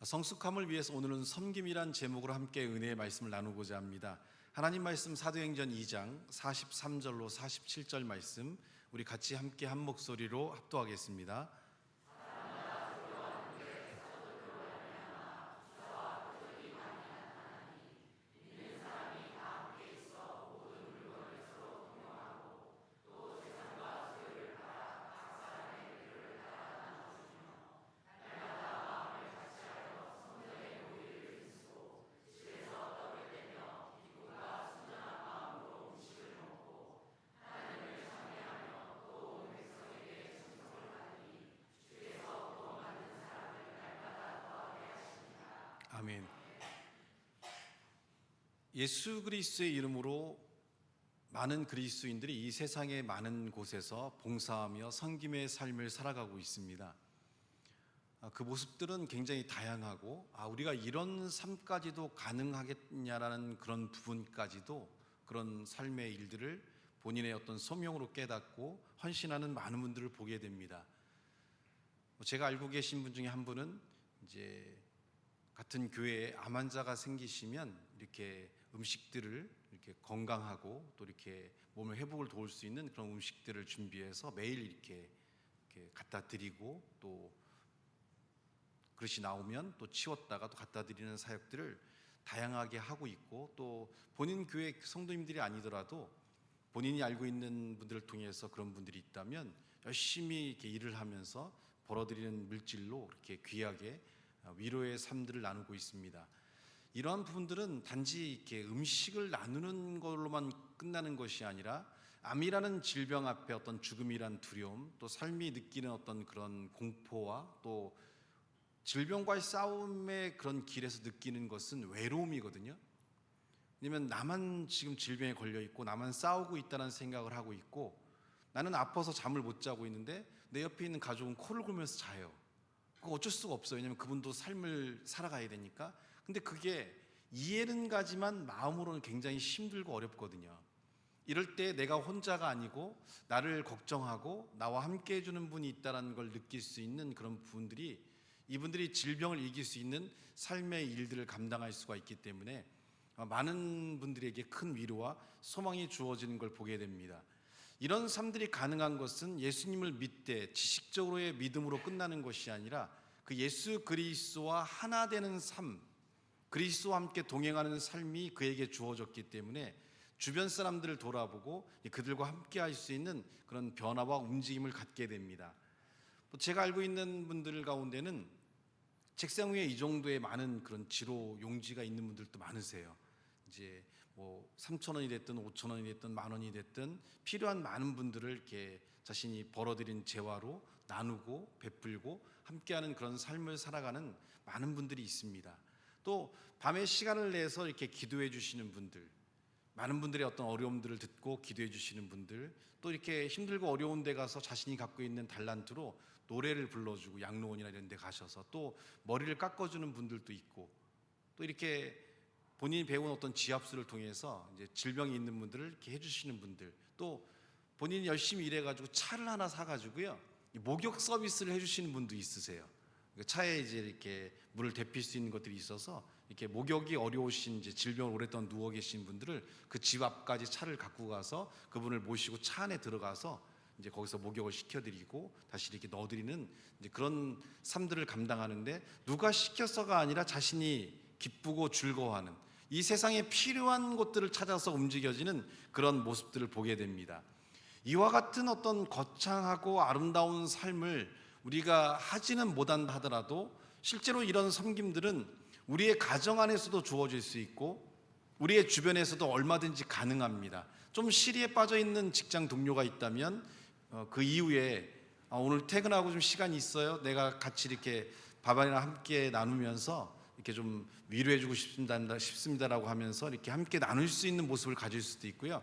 성숙함을 위해서 오늘은 섬김이란 제목으로 함께 은혜의 말씀을 나누고자 합니다. 하나님 말씀 사도행전 2장 43절로 47절 말씀 우리 같이 함께 한 목소리로 합독하겠습니다. 아멘. 예수 그리스도의 이름으로 많은 그리스도인들이 이 세상의 많은 곳에서 봉사하며 섬김의 삶을 살아가고 있습니다. 그 모습들은 굉장히 다양하고 우리가 이런 삶까지도 가능하겠냐라는 그런 부분까지도 그런 삶의 일들을 본인의 어떤 소명으로 깨닫고 헌신하는 많은 분들을 보게 됩니다. 제가 알고 계신 분 중에 한 분은 이제 같은 교회에 암 환자가 생기시면 이렇게 음식들을 이렇게 건강하고 또 이렇게 몸의 회복을 도울 수 있는 그런 음식들을 준비해서 매일 이렇게 갖다 드리고 또 그릇이 나오면 또 치웠다가 또 갖다 드리는 사역들을 다양하게 하고 있고, 또 본인 교회 성도님들이 아니더라도 본인이 알고 있는 분들을 통해서 그런 분들이 있다면 열심히 이렇게 일을 하면서 벌어들이는 물질로 이렇게 귀하게 위로의 삶들을 나누고 있습니다. 이러한 부분들은 단지 이렇게 음식을 나누는 걸로만 끝나는 것이 아니라 암이라는 질병 앞에 어떤 죽음이란 두려움, 또 삶이 느끼는 어떤 그런 공포와 또 질병과의 싸움의 그런 길에서 느끼는 것은 외로움이거든요. 왜냐면 나만 지금 질병에 걸려 있고 나만 싸우고 있다는 생각을 하고 있고, 나는 아파서 잠을 못 자고 있는데 내 옆에 있는 가족은 코를 골면서 자요. 그거 어쩔 수가 없어요. 왜냐면 그분도 삶을 살아가야 되니까. 근데 그게 이해는 가지만 마음으로는 굉장히 힘들고 어렵거든요. 이럴 때 내가 혼자가 아니고 나를 걱정하고 나와 함께 해주는 분이 있다는 걸 느낄 수 있는 그런 부분들이, 이분들이 질병을 이길 수 있는 삶의 일들을 감당할 수가 있기 때문에 많은 분들에게 큰 위로와 소망이 주어지는 걸 보게 됩니다. 이런 삶들이 가능한 것은 예수님을 믿되 지식적으로의 믿음으로 끝나는 것이 아니라 그 예수 그리스도와 하나 되는 삶, 그리스도와 함께 동행하는 삶이 그에게 주어졌기 때문에 주변 사람들을 돌아보고 그들과 함께 할 수 있는 그런 변화와 움직임을 갖게 됩니다. 제가 알고 있는 분들 가운데는 책상 위에 이 정도의 많은 그런 지로 용지가 있는 분들도 많으세요. 이제 뭐 3,000원이 됐든 5,000원이 됐든 10,000원이 됐든 필요한 많은 분들을 이렇게 자신이 벌어들인 재화로 나누고 베풀고 함께하는 그런 삶을 살아가는 많은 분들이 있습니다. 또 밤에 시간을 내서 이렇게 기도해 주시는 분들, 많은 분들의 어떤 어려움들을 듣고 기도해 주시는 분들, 또 이렇게 힘들고 어려운 데 가서 자신이 갖고 있는 달란트로 노래를 불러주고 양로원이나 이런 데 가셔서 또 머리를 깎아주는 분들도 있고, 또 이렇게 본인이 배운 어떤 지압술을 통해서 이제 질병이 있는 분들을 이렇게 해주시는 분들, 또 본인이 열심히 일해가지고 차를 하나 사가지고요 목욕 서비스를 해주시는 분도 있으세요. 차에 이제 이렇게 물을 데필 수 있는 것들이 있어서 이렇게 목욕이 어려우신 이제 질병을 오랫동안 누워 계신 분들을 그 집 앞까지 차를 갖고 가서 그분을 모시고 차 안에 들어가서 이제 거기서 목욕을 시켜드리고 다시 이렇게 넣어드리는 이제 그런 삶들을 감당하는데, 누가 시켜서가 아니라 자신이 기쁘고 즐거워하는 이 세상에 필요한 것들을 찾아서 움직여지는 그런 모습들을 보게 됩니다. 이와 같은 어떤 거창하고 아름다운 삶을 우리가 하지는 못한다 하더라도 실제로 이런 섬김들은 우리의 가정 안에서도 주어질 수 있고 우리의 주변에서도 얼마든지 가능합니다. 좀 시리에 빠져 있는 직장 동료가 있다면 그 이후에 오늘 퇴근하고 좀 시간이 있어요? 내가 같이 이렇게 밥이나 함께 나누면서 이렇게 좀 위로해주고 싶습니다라고 하면서 이렇게 함께 나눌 수 있는 모습을 가질 수도 있고요.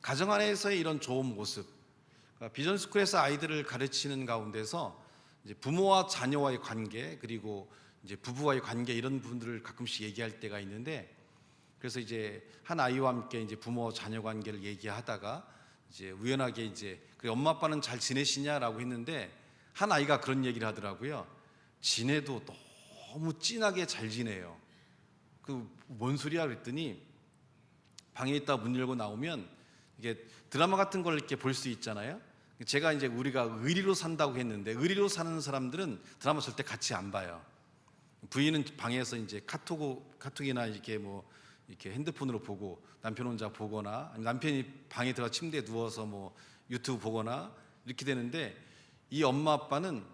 가정 안에서의 이런 좋은 모습, 비전스쿨에서 아이들을 가르치는 가운데서 이제 부모와 자녀와의 관계, 그리고 이제 부부와의 관계, 이런 부분들을 가끔씩 얘기할 때가 있는데, 그래서 이제 한 아이와 함께 이제 부모 자녀 관계를 얘기하다가 이제 우연하게 이제 그래 엄마 아빠는 잘 지내시냐라고 했는데 한 아이가 그런 얘기를 하더라고요. 지내도 너무 진하게 잘 지내요. 그 뭔 소리야 그랬더니 방에 있다 문 열고 나오면 이게 드라마 같은 걸 이렇게 볼 수 있잖아요. 제가 이제 우리가 의리로 산다고 했는데 의리로 사는 사람들은 드라마 절대 같이 안 봐요. 부인은 방에서 이제 카톡이나 이렇게 뭐 이렇게 핸드폰으로 보고 남편 혼자 보거나 남편이 방에 들어가 침대에 누워서 뭐 유튜브 보거나 이렇게 되는데 이 엄마 아빠는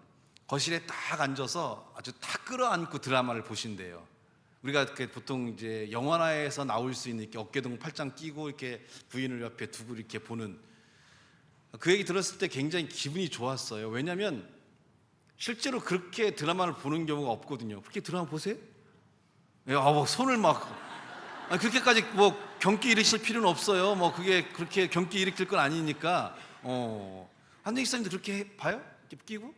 거실에 딱 앉아서 아주 딱 끌어안고 드라마를 보신대요. 우리가 보통 이제 영화에서 나올 수 있는 이렇게 어깨동 팔짱 끼고 이렇게 부인을 옆에 두고 이렇게 보는 그 얘기 들었을 때 굉장히 기분이 좋았어요. 왜냐하면 실제로 그렇게 드라마를 보는 경우가 없거든요. 그렇게 드라마 보세요? 뭐 손을 그렇게까지 뭐 경기 일으킬 필요는 없어요. 뭐 그게 그렇게 경기 일으킬 건 아니니까. 한정 기사님도 그렇게 봐요? 이렇게 끼고?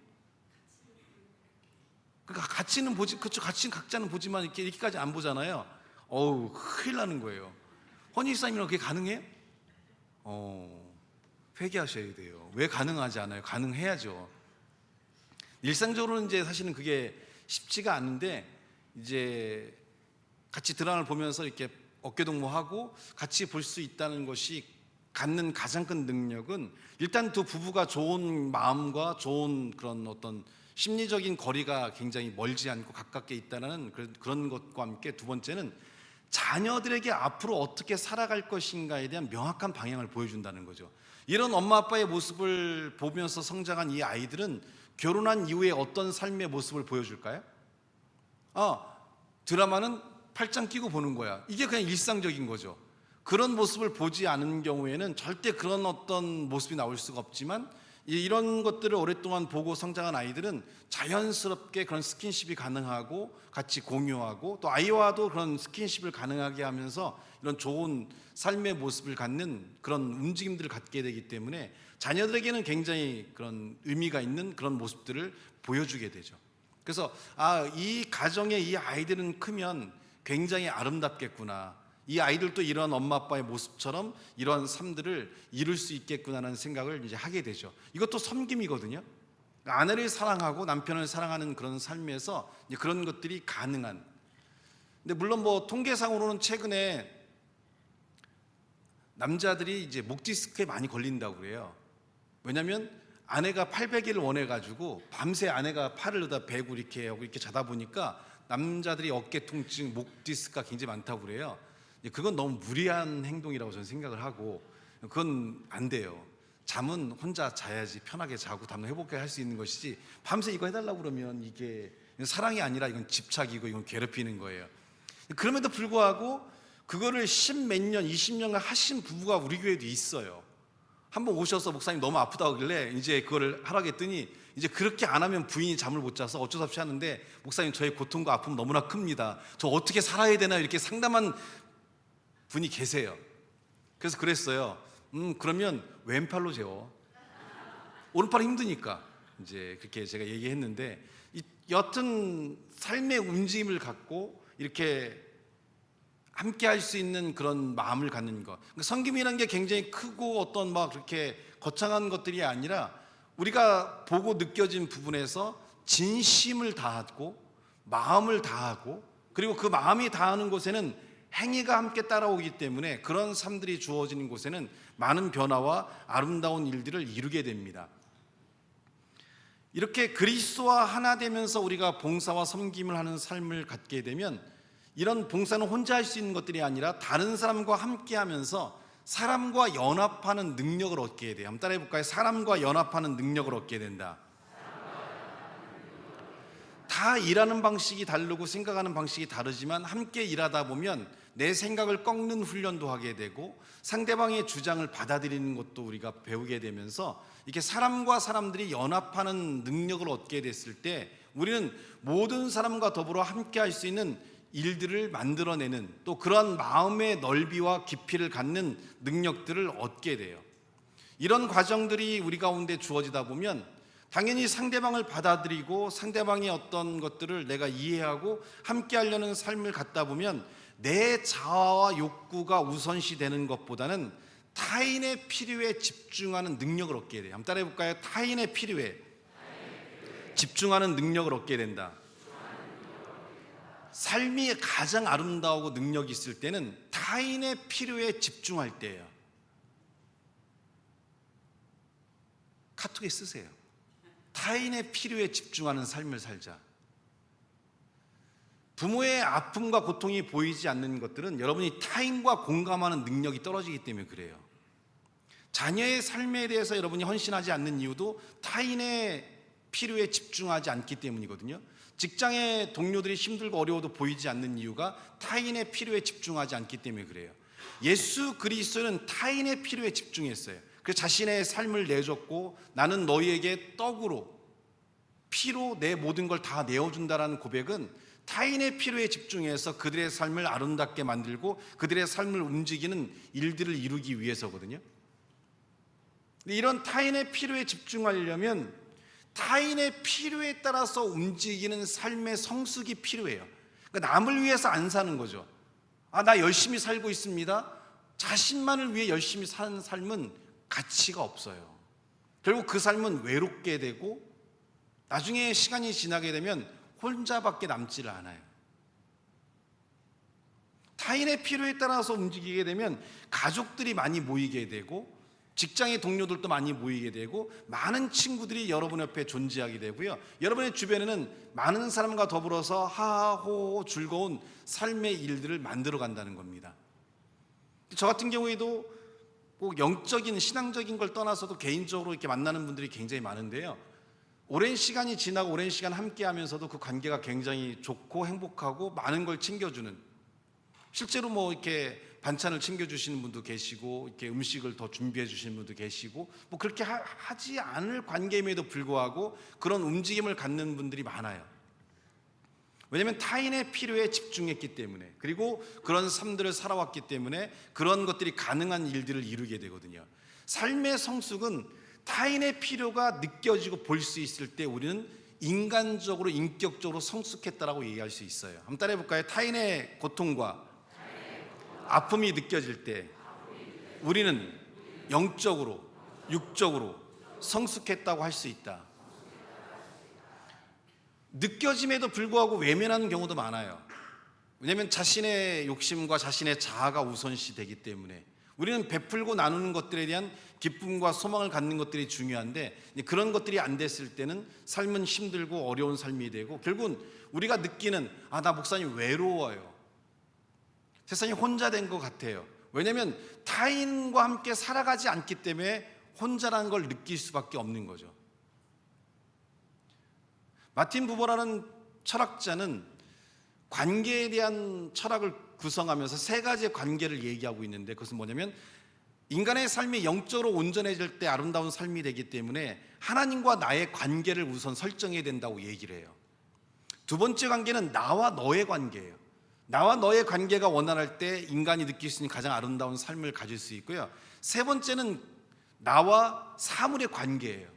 그러니까 같이는 보지, 그렇죠. 같이는 각자는 보지만 이렇게까지 안 보잖아요. 큰일 나는 거예요. 헌희 기사님이랑 그게 가능해요? 회개하셔야 돼요. 왜 가능하지 않아요? 가능해야죠. 일상적으로는 이제 사실은 그게 쉽지가 않은데 이제 같이 드라마를 보면서 이렇게 어깨동무하고 같이 볼 수 있다는 것이 갖는 가장 큰 능력은 일단 두 부부가 좋은 마음과 좋은 그런 어떤 심리적인 거리가 굉장히 멀지 않고 가깝게 있다는 그런 것과 함께 두 번째는 자녀들에게 앞으로 어떻게 살아갈 것인가에 대한 명확한 방향을 보여준다는 거죠. 이런 엄마 아빠의 모습을 보면서 성장한 이 아이들은 결혼한 이후에 어떤 삶의 모습을 보여줄까요? 드라마는 팔짱 끼고 보는 거야. 이게 그냥 일상적인 거죠. 그런 모습을 보지 않은 경우에는 절대 그런 어떤 모습이 나올 수가 없지만 이런 것들을 오랫동안 보고 성장한 아이들은 자연스럽게 그런 스킨십이 가능하고 같이 공유하고 또 아이와도 그런 스킨십을 가능하게 하면서 이런 좋은 삶의 모습을 갖는 그런 움직임들을 갖게 되기 때문에 자녀들에게는 굉장히 그런 의미가 있는 그런 모습들을 보여주게 되죠. 그래서 이 가정의 이 아이들은 크면 굉장히 아름답겠구나. 이 아이들도 이런 엄마 아빠의 모습처럼 이런 삶들을 이룰 수 있겠구나라는 생각을 이제 하게 되죠. 이것도 섬김이거든요. 아내를 사랑하고 남편을 사랑하는 그런 삶에서 이제 그런 것들이 가능한. 근데 물론 뭐 통계상으로는 최근에 남자들이 이제 목 디스크에 많이 걸린다고 그래요. 왜냐하면 아내가 팔베개를 원해가지고 밤새 아내가 팔을 넣다 베고 이렇게 하고 이렇게 자다 보니까 남자들이 어깨 통증, 목 디스크가 굉장히 많다고 그래요. 그건 너무 무리한 행동이라고 저는 생각을 하고 그건 안 돼요. 잠은 혼자 자야지 편하게 자고 다음날 회복해 할 수 있는 것이지 밤새 이거 해달라고 그러면 이게 사랑이 아니라 이건 집착이고 이건 괴롭히는 거예요. 그럼에도 불구하고 그거를 10몇 년, 20년간 하신 부부가 우리 교회도 있어요. 한번 오셔서 목사님 너무 아프다고 하길래 이제 그거를 하라고 했더니 이제 그렇게 안 하면 부인이 잠을 못 자서 어쩔 수 없이 하는데 목사님 저의 고통과 아픔 너무나 큽니다. 저 어떻게 살아야 되나 이렇게 상담한 분이 계세요. 그래서 그랬어요. 그러면 왼팔로 재워. 오른팔이 힘드니까 이제 그렇게 제가 얘기했는데 여튼 삶의 움직임을 갖고 이렇게 함께 할 수 있는 그런 마음을 갖는 것. 섬김이라는 게 굉장히 크고 어떤 막 그렇게 거창한 것들이 아니라 우리가 보고 느껴진 부분에서 진심을 다하고 마음을 다하고 그리고 그 마음이 다하는 곳에는 행위가 함께 따라오기 때문에 그런 삶들이 주어지는 곳에는 많은 변화와 아름다운 일들을 이루게 됩니다. 이렇게 그리스도와 하나 되면서 우리가 봉사와 섬김을 하는 삶을 갖게 되면 이런 봉사는 혼자 할 수 있는 것들이 아니라 다른 사람과 함께 하면서 사람과 연합하는 능력을 얻게 돼요. 한번 따라해 볼까요? 사람과 연합하는 능력을 얻게 된다. 다 일하는 방식이 다르고 생각하는 방식이 다르지만 함께 일하다 보면 내 생각을 꺾는 훈련도 하게 되고 상대방의 주장을 받아들이는 것도 우리가 배우게 되면서 이렇게 사람과 사람들이 연합하는 능력을 얻게 됐을 때 우리는 모든 사람과 더불어 함께 할 수 있는 일들을 만들어내는 또 그런 마음의 넓이와 깊이를 갖는 능력들을 얻게 돼요. 이런 과정들이 우리 가운데 주어지다 보면 당연히 상대방을 받아들이고 상대방의 어떤 것들을 내가 이해하고 함께 하려는 삶을 갖다 보면 내 자아와 욕구가 우선시 되는 것보다는 타인의 필요에 집중하는 능력을 얻게 돼요. 한번 따라해 볼까요? 타인의 필요에 집중하는 능력을 얻게 된다. 삶이 가장 아름다우고 능력이 있을 때는 타인의 필요에 집중할 때예요. 카톡에 쓰세요. 타인의 필요에 집중하는 삶을 살자. 부모의 아픔과 고통이 보이지 않는 것들은 여러분이 타인과 공감하는 능력이 떨어지기 때문에 그래요. 자녀의 삶에 대해서 여러분이 헌신하지 않는 이유도 타인의 필요에 집중하지 않기 때문이거든요. 직장의 동료들이 힘들고 어려워도 보이지 않는 이유가 타인의 필요에 집중하지 않기 때문에 그래요. 예수 그리스도는 타인의 필요에 집중했어요. 그래서 자신의 삶을 내줬고 나는 너희에게 떡으로 피로 내 모든 걸 다 내어준다라는 고백은 타인의 필요에 집중해서 그들의 삶을 아름답게 만들고 그들의 삶을 움직이는 일들을 이루기 위해서거든요. 이런 타인의 필요에 집중하려면 타인의 필요에 따라서 움직이는 삶의 성숙이 필요해요. 그러니까 남을 위해서 안 사는 거죠. 나 열심히 살고 있습니다. 자신만을 위해 열심히 사는 삶은 가치가 없어요. 결국 그 삶은 외롭게 되고 나중에 시간이 지나게 되면 혼자밖에 남지를 않아요. 타인의 필요에 따라서 움직이게 되면 가족들이 많이 모이게 되고 직장의 동료들도 많이 모이게 되고 많은 친구들이 여러분 옆에 존재하게 되고요. 여러분의 주변에는 많은 사람과 더불어서 하하호호 즐거운 삶의 일들을 만들어 간다는 겁니다. 저 같은 경우에도 꼭 영적인 신앙적인 걸 떠나서도 개인적으로 이렇게 만나는 분들이 굉장히 많은데요. 오랜 시간이 지나고 오랜 시간 함께 하면서도 그 관계가 굉장히 좋고 행복하고 많은 걸 챙겨주는, 실제로 뭐 이렇게 반찬을 챙겨주시는 분도 계시고 이렇게 음식을 더 준비해 주시는 분도 계시고 뭐 그렇게 하지 않을 관계임에도 불구하고 그런 움직임을 갖는 분들이 많아요. 왜냐하면 타인의 필요에 집중했기 때문에, 그리고 그런 삶들을 살아왔기 때문에 그런 것들이 가능한 일들을 이루게 되거든요. 삶의 성숙은 타인의 필요가 느껴지고 볼 수 있을 때 우리는 인간적으로 인격적으로 성숙했다라고 얘기할 수 있어요. 한번 따라해 볼까요? 타인의 고통과 아픔이 느껴질 때 우리는 영적으로 육적으로 성숙했다고 할 수 있다. 느껴짐에도 불구하고 외면하는 경우도 많아요. 왜냐하면 자신의 욕심과 자신의 자아가 우선시 되기 때문에 우리는 베풀고 나누는 것들에 대한 기쁨과 소망을 갖는 것들이 중요한데, 그런 것들이 안 됐을 때는 삶은 힘들고 어려운 삶이 되고 결국은 우리가 느끼는 나 목사님 외로워요. 세상이 혼자 된 것 같아요. 왜냐하면 타인과 함께 살아가지 않기 때문에 혼자라는 걸 느낄 수밖에 없는 거죠. 마틴 부버라는 철학자는 관계에 대한 철학을 구성하면서 세 가지의 관계를 얘기하고 있는데, 그것은 뭐냐면 인간의 삶이 영적으로 온전해질 때 아름다운 삶이 되기 때문에 하나님과 나의 관계를 우선 설정해야 된다고 얘기를 해요. 두 번째 관계는 나와 너의 관계예요. 나와 너의 관계가 원활할 때 인간이 느낄 수 있는 가장 아름다운 삶을 가질 수 있고요. 세 번째는 나와 사물의 관계예요.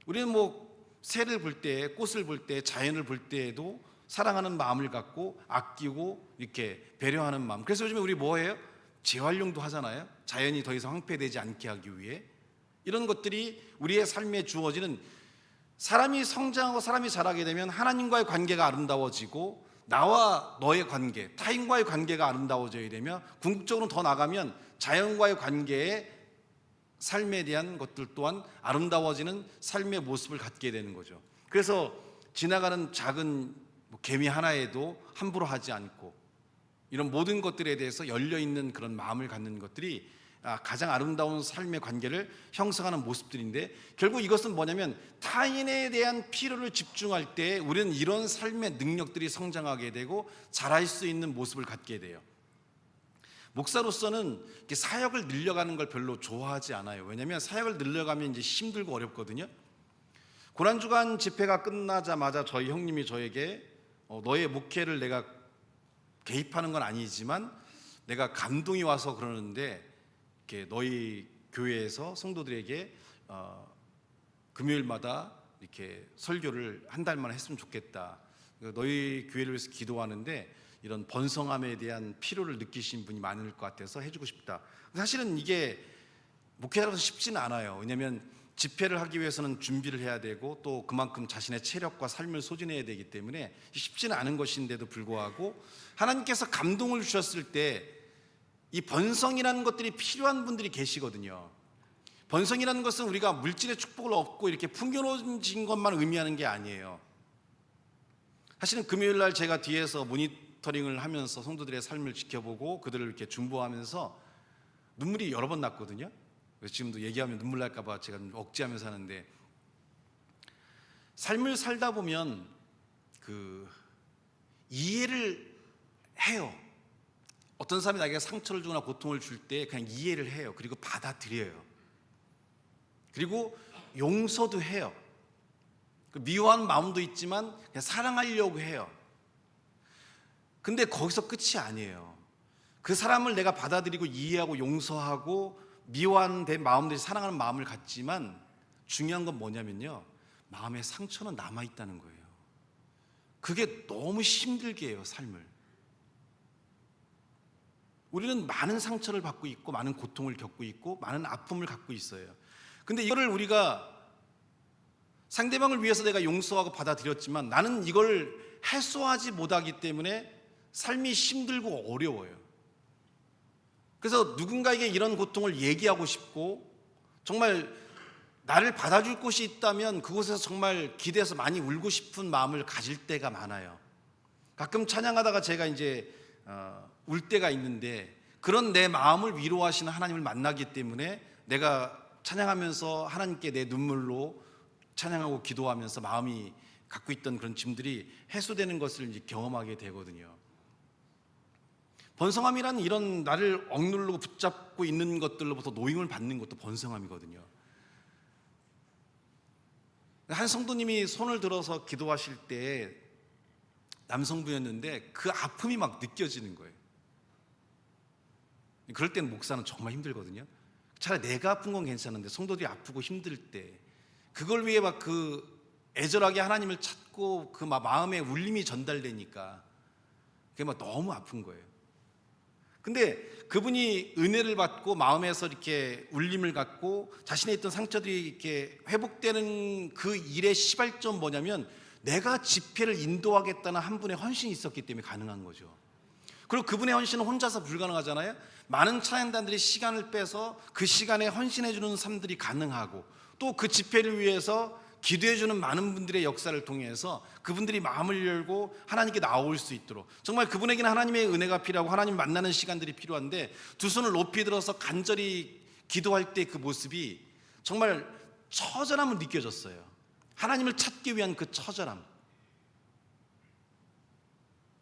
우리는 뭐 새를 볼 때, 꽃을 볼 때, 자연을 볼 때에도 사랑하는 마음을 갖고 아끼고 이렇게 배려하는 마음. 그래서 요즘에 우리 뭐예요? 재활용도 하잖아요. 자연이 더 이상 황폐되지 않게 하기 위해. 이런 것들이 우리의 삶에 주어지는, 사람이 성장하고 사람이 자라게 되면 하나님과의 관계가 아름다워지고 나와 너의 관계, 타인과의 관계가 아름다워져야 되며, 궁극적으로 더 나가면 자연과의 관계에 삶에 대한 것들 또한 아름다워지는 삶의 모습을 갖게 되는 거죠. 그래서 지나가는 작은 개미 하나에도 함부로 하지 않고 이런 모든 것들에 대해서 열려있는 그런 마음을 갖는 것들이 가장 아름다운 삶의 관계를 형성하는 모습들인데, 결국 이것은 뭐냐면 타인에 대한 필요를 집중할 때 우리는 이런 삶의 능력들이 성장하게 되고 자랄 수 있는 모습을 갖게 돼요. 목사로서는 사역을 늘려가는 걸 별로 좋아하지 않아요. 왜냐하면 사역을 늘려가면 이제 힘들고 어렵거든요. 고난주간 집회가 끝나자마자 저희 형님이 저에게 너의 목회를 내가 개입하는 건 아니지만 내가 감동이 와서 그러는데 이렇게 너희 교회에서 성도들에게 금요일마다 이렇게 설교를 한 달만 했으면 좋겠다. 너희 교회를 위해서 기도하는데 이런 번성함에 대한 필요를 느끼신 분이 많을 것 같아서 해주고 싶다. 사실은 이게 목회자로서 쉽지는 않아요. 왜냐하면 집회를 하기 위해서는 준비를 해야 되고 또 그만큼 자신의 체력과 삶을 소진해야 되기 때문에 쉽지는 않은 것인데도 불구하고 하나님께서 감동을 주셨을 때 이 번성이라는 것들이 필요한 분들이 계시거든요. 번성이라는 것은 우리가 물질의 축복을 얻고 이렇게 풍요로워진 것만 의미하는 게 아니에요. 사실은 금요일 날 제가 뒤에서 모니터링을 하면서 성도들의 삶을 지켜보고 그들을 이렇게 중보하면서 눈물이 여러 번 났거든요. 그래서 지금도 얘기하면 눈물 날까 봐 제가 억제하면서 하는데, 삶을 살다 보면 이해를 해요. 어떤 사람이 나에게 상처를 주거나 고통을 줄 때 그냥 이해를 해요. 그리고 받아들여요. 그리고 용서도 해요. 미워하는 마음도 있지만 그냥 사랑하려고 해요. 근데 거기서 끝이 아니에요. 그 사람을 내가 받아들이고 이해하고 용서하고 미워하는 내 마음들이 사랑하는 마음을 갖지만 중요한 건 뭐냐면요, 마음의 상처는 남아있다는 거예요. 그게 너무 힘들게 해요, 삶을. 우리는 많은 상처를 받고 있고 많은 고통을 겪고 있고 많은 아픔을 갖고 있어요. 근데 이거를 우리가 상대방을 위해서 내가 용서하고 받아들였지만 나는 이걸 해소하지 못하기 때문에 삶이 힘들고 어려워요. 그래서 누군가에게 이런 고통을 얘기하고 싶고 정말 나를 받아줄 곳이 있다면 그곳에서 정말 기대서 많이 울고 싶은 마음을 가질 때가 많아요. 가끔 찬양하다가 제가 이제 울 때가 있는데, 그런 내 마음을 위로하시는 하나님을 만나기 때문에 내가 찬양하면서 하나님께 내 눈물로 찬양하고 기도하면서 마음이 갖고 있던 그런 짐들이 해소되는 것을 이제 경험하게 되거든요. 번성함이란 이런 나를 억누르고 붙잡고 있는 것들로부터 노임을 받는 것도 번성함이거든요. 한 성도님이 손을 들어서 기도하실 때 남성분이었는데 그 아픔이 막 느껴지는 거예요. 그럴 때는 목사는 정말 힘들거든요. 차라리 내가 아픈 건 괜찮은데 성도들이 아프고 힘들 때 그걸 위해 막 애절하게 하나님을 찾고 그 마음의 울림이 전달되니까 그게 막 너무 아픈 거예요. 근데 그분이 은혜를 받고 마음에서 이렇게 울림을 갖고 자신의 있던 상처들이 이렇게 회복되는 그 일의 시발점 뭐냐면 내가 집회를 인도하겠다는 한 분의 헌신이 있었기 때문에 가능한 거죠. 그리고 그분의 헌신은 혼자서 불가능하잖아요. 많은 찬양단들이 시간을 빼서 그 시간에 헌신해주는 삶들이 가능하고 또 그 집회를 위해서 기도해주는 많은 분들의 역사를 통해서 그분들이 마음을 열고 하나님께 나올 수 있도록, 정말 그분에게는 하나님의 은혜가 필요하고 하나님 만나는 시간들이 필요한데 두 손을 높이 들어서 간절히 기도할 때 그 모습이 정말 처절함을 느껴졌어요. 하나님을 찾기 위한 그 처절함.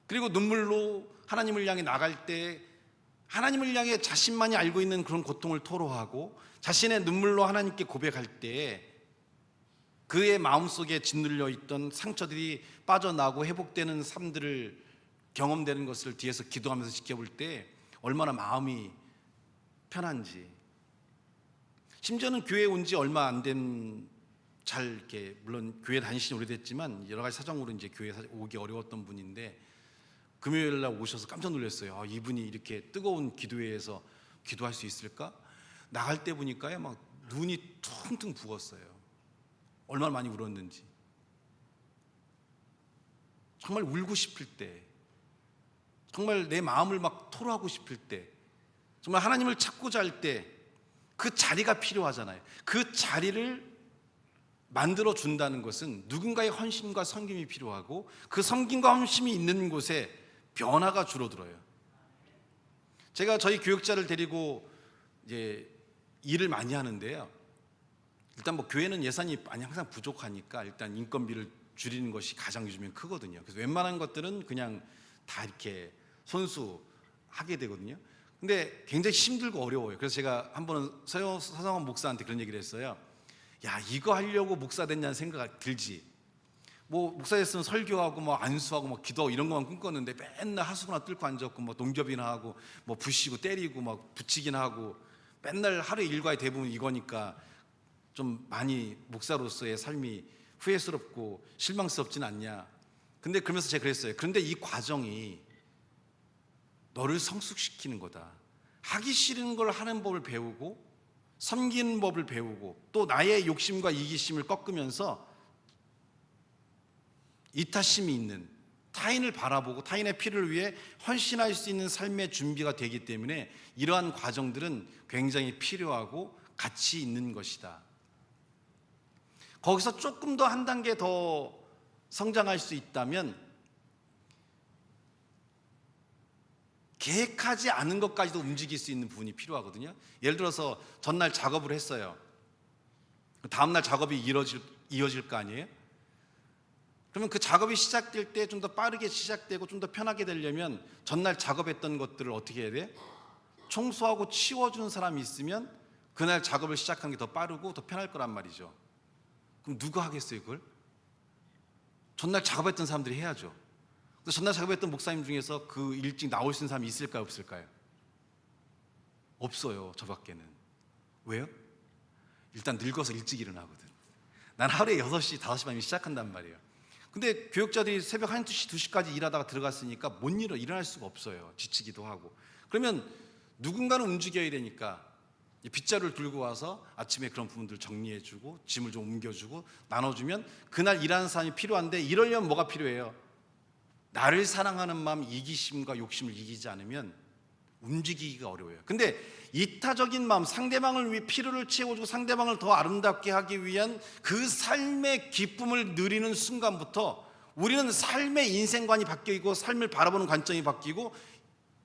그리고 눈물로 하나님을 향해 나갈 때 하나님을 향해 자신만이 알고 있는 그런 고통을 토로하고 자신의 눈물로 하나님께 고백할 때 그의 마음속에 짓눌려 있던 상처들이 빠져나고 회복되는 삶들을 경험되는 것을 뒤에서 기도하면서 지켜볼 때 얼마나 마음이 편한지. 심지어는 교회에 온 지 얼마 안 된, 잘 이렇게 물론 교회 다니신 지 오래됐지만 여러 가지 사정으로 이제 교회에 오기 어려웠던 분인데 금요일 날 오셔서 깜짝 놀랐어요. 이분이 이렇게 뜨거운 기도회에서 기도할 수 있을까? 나갈 때 보니까요, 막 눈이 퉁퉁 부었어요. 얼마나 많이 울었는지. 정말 울고 싶을 때, 정말 내 마음을 막 토로하고 싶을 때, 정말 하나님을 찾고자 할 때 그 자리가 필요하잖아요. 그 자리를 만들어 준다는 것은 누군가의 헌신과 섬김이 필요하고 그 섬김과 헌신이 있는 곳에 변화가 줄어들어요. 제가 저희 교육자를 데리고 이제 일을 많이 하는데요. 일단 뭐 교회는 예산이 많이 항상 부족하니까 일단 인건비를 줄이는 것이 가장 요즘엔 크거든요. 그래서 웬만한 것들은 그냥 다 이렇게 손수하게 되거든요. 근데 굉장히 힘들고 어려워요. 그래서 제가 한 번은 서성원 목사한테 그런 얘기를 했어요. 야, 이거 하려고 목사 됐냐는 생각이 들지. 뭐 목사 됐으면 설교하고 뭐 안수하고 뭐 기도 이런 것만 꿈꿨는데 맨날 하수구나 뚫고 앉았고 뭐 농협이나 하고 뭐 부시고 때리고 막 붙이기나 하고 맨날 하루 일과의 대부분 이거니까 좀 많이 목사로서의 삶이 후회스럽고 실망스럽진 않냐. 근데 그러면서 제가 그랬어요. 그런데 이 과정이 너를 성숙시키는 거다. 하기 싫은 걸 하는 법을 배우고 섬기는 법을 배우고 또 나의 욕심과 이기심을 꺾으면서 이타심이 있는, 타인을 바라보고 타인의 필요를 위해 헌신할 수 있는 삶의 준비가 되기 때문에 이러한 과정들은 굉장히 필요하고 가치 있는 것이다. 거기서 조금 더 한 단계 더 성장할 수 있다면 계획하지 않은 것까지도 움직일 수 있는 부분이 필요하거든요. 예를 들어서 전날 작업을 했어요. 다음날 작업이 이어질 거 아니에요? 그러면 그 작업이 시작될 때 좀 더 빠르게 시작되고 좀 더 편하게 되려면 전날 작업했던 것들을 어떻게 해야 돼? 청소하고 치워주는 사람이 있으면 그날 작업을 시작하는 게 더 빠르고 더 편할 거란 말이죠. 그럼 누가 하겠어요 그걸? 전날 작업했던 사람들이 해야죠. 전날 작업했던 목사님 중에서 그 일찍 나올 수 있는 사람이 있을까요 없을까요? 없어요. 저밖에는. 왜요? 일단 늙어서 일찍 일어나거든. 난 하루에 6시, 5시 반이면 시작한단 말이에요. 근데 교역자들이 새벽 1시, 2시까지 일하다가 들어갔으니까 못 일어날 수가 없어요. 지치기도 하고. 그러면 누군가는 움직여야 되니까 빗자루를 들고 와서 아침에 그런 부분들을 정리해주고 짐을 좀 옮겨주고 나눠주면 그날 일하는 사람이 필요한데, 이러려면 뭐가 필요해요? 나를 사랑하는 마음, 이기심과 욕심을 이기지 않으면 움직이기가 어려워요. 근데 이타적인 마음, 상대방을 위해 필요를 채워주고 상대방을 더 아름답게 하기 위한 그 삶의 기쁨을 누리는 순간부터 우리는 삶의 인생관이 바뀌고 삶을 바라보는 관점이 바뀌고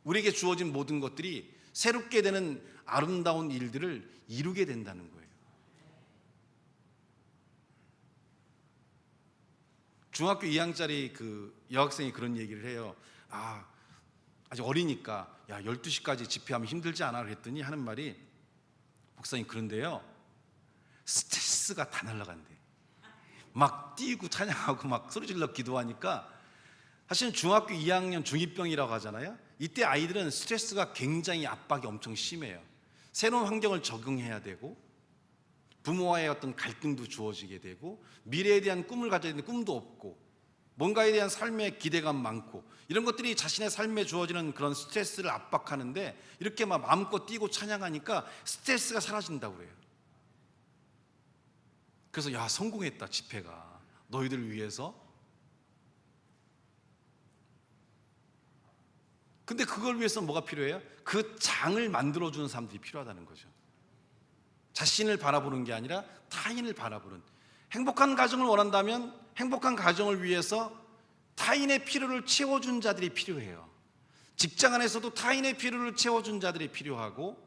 우리에게 주어진 모든 것들이 새롭게 되는 아름다운 일들을 이루게 된다는 거예요. 중학교 2학년짜리 그 여학생이 그런 얘기를 해요. 아직 어리니까 12시까지 집회하면 힘들지 않아? 그랬더니 하는 말이, 목사님 그런데요 스트레스가 다 날아간대. 막 뛰고 찬양하고 막 소리질러 기도하니까, 사실은 중학교 2학년 중2병이라고 하잖아요. 이때 아이들은 스트레스가 굉장히 압박이 엄청 심해요. 새로운 환경을 적응해야 되고 부모와의 어떤 갈등도 주어지게 되고 미래에 대한 꿈을 가져야 되는데 꿈도 없고 뭔가에 대한 삶의 기대감 많고 이런 것들이 자신의 삶에 주어지는 그런 스트레스를 압박하는데, 이렇게 막 마음껏 뛰고 찬양하니까 스트레스가 사라진다고 그래요. 그래서 성공했다 집회가 너희들을 위해서. 근데 그걸 위해서 뭐가 필요해요? 그 장을 만들어주는 사람들이 필요하다는 거죠. 자신을 바라보는 게 아니라 타인을 바라보는. 행복한 가정을 원한다면 행복한 가정을 위해서 타인의 필요를 채워준 자들이 필요해요. 직장 안에서도 타인의 필요를 채워준 자들이 필요하고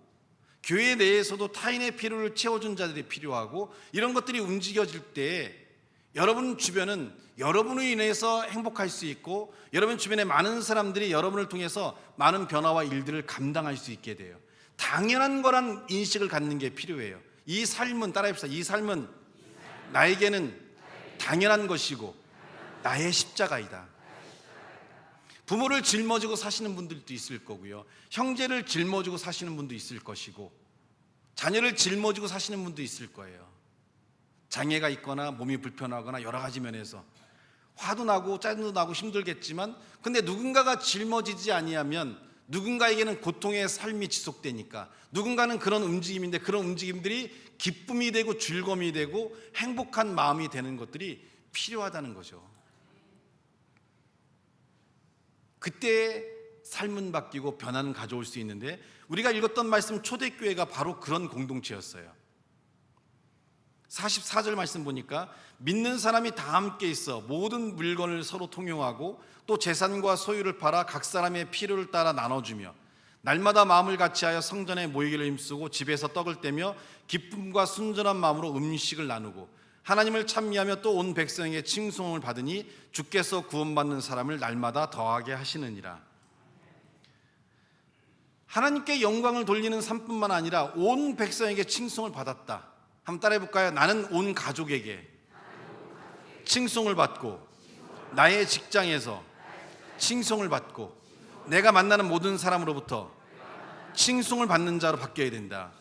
교회 내에서도 타인의 필요를 채워준 자들이 필요하고, 이런 것들이 움직여질 때 여러분 주변은 여러분으로 인해서 행복할 수 있고 여러분 주변에 많은 사람들이 여러분을 통해서 많은 변화와 일들을 감당할 수 있게 돼요. 당연한 거란 인식을 갖는 게 필요해요. 이 삶은, 따라해봅시다. 이 삶은 나에게는 당연한 것이고 나의 십자가이다. 부모를 짊어지고 사시는 분들도 있을 거고요, 형제를 짊어지고 사시는 분도 있을 것이고 자녀를 짊어지고 사시는 분도 있을 거예요. 장애가 있거나 몸이 불편하거나 여러 가지 면에서 화도 나고 짜증도 나고 힘들겠지만, 근데 누군가가 짊어지지 아니하면 누군가에게는 고통의 삶이 지속되니까 누군가는 그런 움직임인데, 그런 움직임들이 기쁨이 되고 즐거움이 되고 행복한 마음이 되는 것들이 필요하다는 거죠. 그때 삶은 바뀌고 변화는 가져올 수 있는데, 우리가 읽었던 말씀 초대교회가 바로 그런 공동체였어요. 44절 말씀 보니까 믿는 사람이 다 함께 있어 모든 물건을 서로 통용하고 또 재산과 소유를 팔아 각 사람의 필요를 따라 나눠주며 날마다 마음을 같이하여 성전에 모이기를 힘쓰고 집에서 떡을 떼며 기쁨과 순전한 마음으로 음식을 나누고 하나님을 찬미하며 또 온 백성에게 칭송을 받으니 주께서 구원받는 사람을 날마다 더하게 하시느니라. 하나님께 영광을 돌리는 삶뿐만 아니라 온 백성에게 칭송을 받았다. 한번 따라해 볼까요? 나는 온 가족에게 칭송을 받고 나의 직장에서 칭송을 받고 내가 만나는 모든 사람으로부터 칭송을 받는 자로 바뀌어야 된다.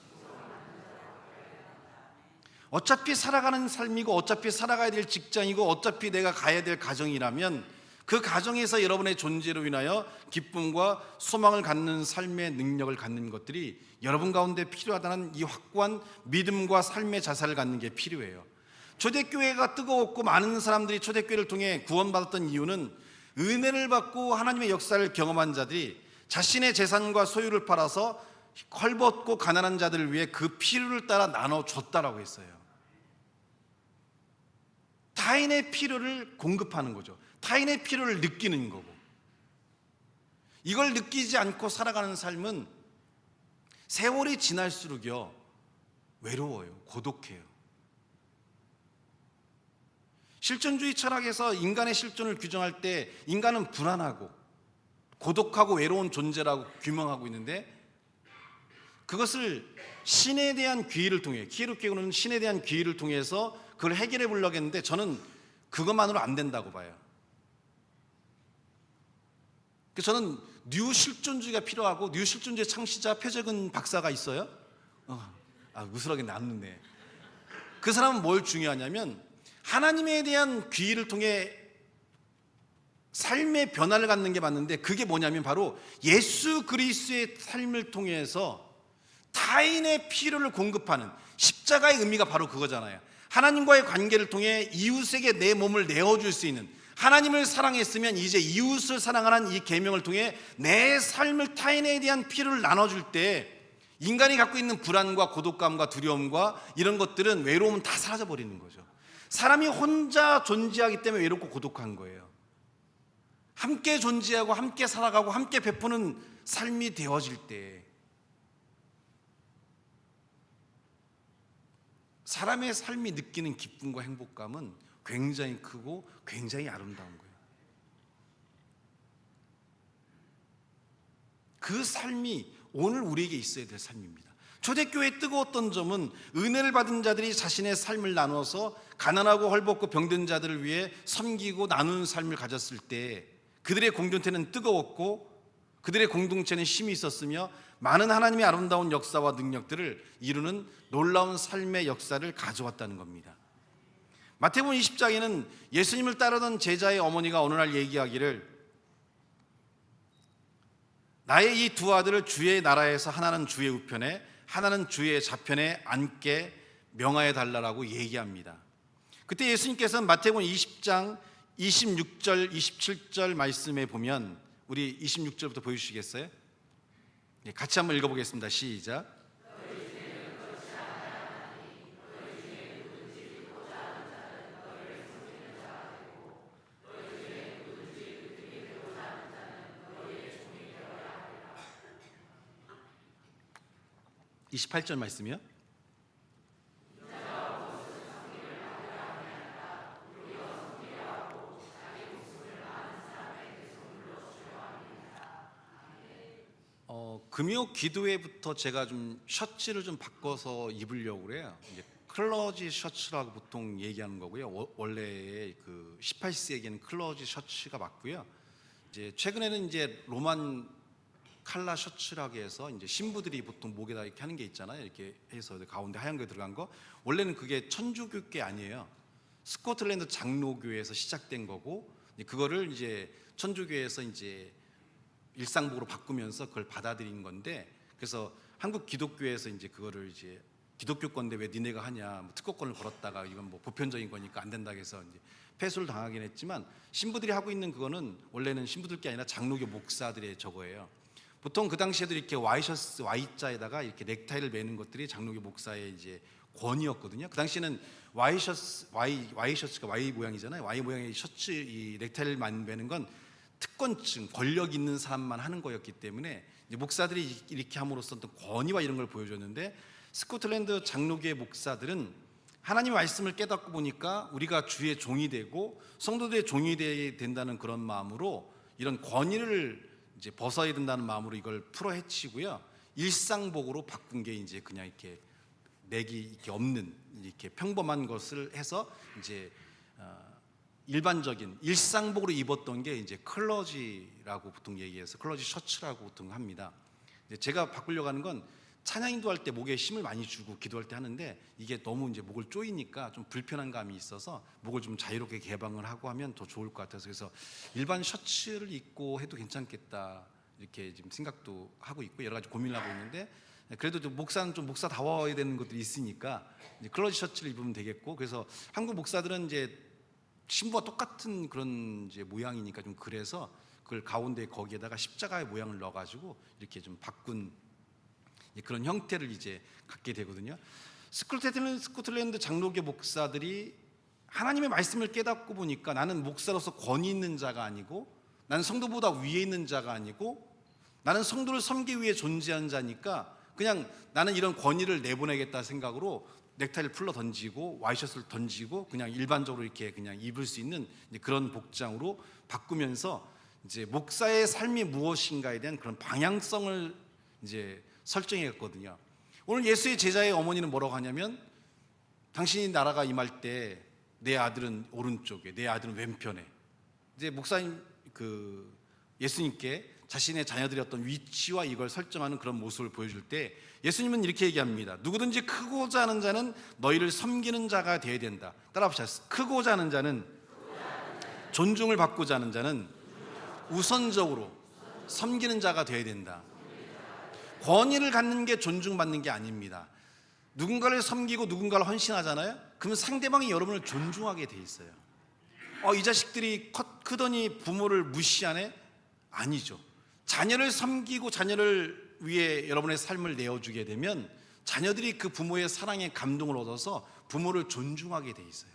어차피 살아가는 삶이고 어차피 살아가야 될 직장이고 어차피 내가 가야 될 가정이라면 그 가정에서 여러분의 존재로 인하여 기쁨과 소망을 갖는 삶의 능력을 갖는 것들이 여러분 가운데 필요하다는 이 확고한 믿음과 삶의 자세를 갖는 게 필요해요. 초대교회가 뜨거웠고 많은 사람들이 초대교회를 통해 구원받았던 이유는 은혜를 받고 하나님의 역사를 경험한 자들이 자신의 재산과 소유를 팔아서 헐벗고 가난한 자들을 위해 그 필요를 따라 나눠줬다라고 했어요. 타인의 필요를 공급하는 거죠. 타인의 필요를 느끼는 거고, 이걸 느끼지 않고 살아가는 삶은 세월이 지날수록요 외로워요. 고독해요. 실존주의 철학에서 인간의 실존을 규정할 때 인간은 불안하고 고독하고 외로운 존재라고 규명하고 있는데, 그것을 신에 대한 귀의를 통해, 키에르케고르는 신에 대한 귀의를 통해서 그걸 해결해 보려고 했는데, 저는 그것만으로 안 된다고 봐요. 그래서 저는 뉴 실존주의가 필요하고, 뉴 실존주의 창시자 표적은 박사가 있어요. 무술하게 남는데, 그 사람은 뭘 중요하냐면 하나님에 대한 귀의를 통해 삶의 변화를 갖는 게 맞는데, 그게 뭐냐면 바로 예수 그리스도의 삶을 통해서 타인의 필요를 공급하는 십자가의 의미가 바로 그거잖아요. 하나님과의 관계를 통해 이웃에게 내 몸을 내어줄 수 있는, 하나님을 사랑했으면 이제 이웃을 사랑하는 이 계명을 통해 내 삶을 타인에 대한 필요를 나눠줄 때 인간이 갖고 있는 불안과 고독감과 두려움과 이런 것들은, 외로움은 다 사라져버리는 거죠. 사람이 혼자 존재하기 때문에 외롭고 고독한 거예요. 함께 존재하고 함께 살아가고 함께 베푸는 삶이 되어질 때 사람의 삶이 느끼는 기쁨과 행복감은 굉장히 크고 굉장히 아름다운 거예요. 그 삶이 오늘 우리에게 있어야 될 삶입니다. 초대교회의 뜨거웠던 점은 은혜를 받은 자들이 자신의 삶을 나눠서 가난하고 헐벗고 병든 자들을 위해 섬기고 나누는 삶을 가졌을 때 그들의 공동체는 뜨거웠고 그들의 공동체는 힘이 있었으며 많은 하나님의 아름다운 역사와 능력들을 이루는 놀라운 삶의 역사를 가져왔다는 겁니다. 마태복음 20장에는 예수님을 따르던 제자의 어머니가 어느 날 얘기하기를, 나의 이 두 아들을 주의 나라에서 하나는 주의 우편에 하나는 주의 좌편에 앉게 명하여 달라고 얘기합니다. 그때 예수님께서는 마태복음 20장 26절 27절 말씀에 보면, 우리 26절부터 보여주시겠어요? 같이 한번 읽어보겠습니다. 시작. 28절 말씀이요. 금요 기도회부터 제가 좀 셔츠를 좀 바꿔서 입으려고 그래요. 이제 클러지 셔츠라고 보통 얘기하는 거고요. 원래 그 18세기에는 클러지 셔츠가 맞고요. 이제 최근에는 이제 로만 칼라 셔츠라고 해서 이제 신부들이 보통 목에다 이렇게 하는 게 있잖아요. 이렇게 해서 가운데 하얀 게 들어간 거. 원래는 그게 천주교계 아니에요. 스코틀랜드 장로교에서 시작된 거고, 그거를 이제 천주교에서 이제 일상복으로 바꾸면서 그걸 받아들인 건데, 그래서 한국 기독교에서 이제 그거를 이제 기독교 건데 왜 니네가 하냐, 뭐 특허권을 걸었다가 이건 뭐 보편적인 거니까 안 된다 해서 이제 패소를 당하긴 했지만, 신부들이 하고 있는 그거는 원래는 신부들 게 아니라 장로교 목사들의 저거예요. 보통 그 당시에도 이렇게 와이셔츠 Y자에다가 이렇게 넥타이를 매는 것들이 장로교 목사의 이제 권위였거든요. 그 당시에는 와이셔츠가 Y 모양이잖아요. Y 모양의 셔츠, 이 넥타이를 매는 건 특권층, 권력 있는 사람만 하는 거였기 때문에 이제 목사들이 이렇게 함으로써 어떤 권위와 이런 걸 보여줬는데, 스코틀랜드 장로교의 목사들은 하나님의 말씀을 깨닫고 보니까 우리가 주의 종이 되고 성도들의 종이 되어야 된다는 그런 마음으로 이런 권위를 이제 벗어야 된다는 마음으로 이걸 풀어헤치고요, 일상복으로 바꾼 게 이제 그냥 이렇게 내기 이렇게 없는 이렇게 평범한 것을 해서 이제 일반적인 일상복으로 입었던 게 이제 클러지라고 보통 얘기해서 클러지 셔츠라고 보통 합니다. 제가 바꾸려고 하는 건 찬양인도 할 때 목에 힘을 많이 주고 기도할 때 하는데 이게 너무 이제 목을 조이니까 좀 불편한 감이 있어서 목을 좀 자유롭게 개방을 하고 하면 더 좋을 것 같아서 그래서 일반 셔츠를 입고 해도 괜찮겠다 이렇게 지금 생각도 하고 있고 여러 가지 고민을 하고 있는데 그래도 좀 목사는 좀 목사다워야 되는 것들이 있으니까 이제 클러지 셔츠를 입으면 되겠고 그래서 한국 목사들은 이제 신부와 똑같은 그런 이제 모양이니까 좀 그래서 그걸 가운데 거기에다가 십자가의 모양을 넣어가지고 이렇게 좀 바꾼 그런 형태를 이제 갖게 되거든요. 스코틀랜드 장로교 목사들이 하나님의 말씀을 깨닫고 보니까 나는 목사로서 권위 있는 자가 아니고 나는 성도보다 위에 있는 자가 아니고 나는 성도를 섬기기 위해 존재한 자니까 그냥 나는 이런 권위를 내보내겠다 생각으로 넥타이를 풀러 던지고 와이셔츠를 던지고 그냥 일반적으로 이렇게 그냥 입을 수 있는 그런 복장으로 바꾸면서 이제 목사의 삶이 무엇인가에 대한 그런 방향성을 이제 설정했거든요. 오늘 예수의 제자의 어머니는 뭐라고 하냐면 당신이 나라가 임할 때 내 아들은 오른쪽에 내 아들은 왼편에 이제 목사님 예수님께 자신의 자녀들의 어떤 위치와 이걸 설정하는 그런 모습을 보여줄 때 예수님은 이렇게 얘기합니다. 누구든지 크고자 하는 자는 너희를 섬기는 자가 되어야 된다. 따라합시다. 크고자 하는 자는 존중을 받고자 하는 자는 우선적으로 섬기는 자가 되어야 된다. 권위를 갖는 게 존중받는 게 아닙니다. 누군가를 섬기고 누군가를 헌신하잖아요. 그러면 상대방이 여러분을 존중하게 돼 있어요. 이 자식들이 크더니 부모를 무시하네? 아니죠. 자녀를 섬기고 자녀를 위해 여러분의 삶을 내어주게 되면 자녀들이 그 부모의 사랑에 감동을 얻어서 부모를 존중하게 돼 있어요.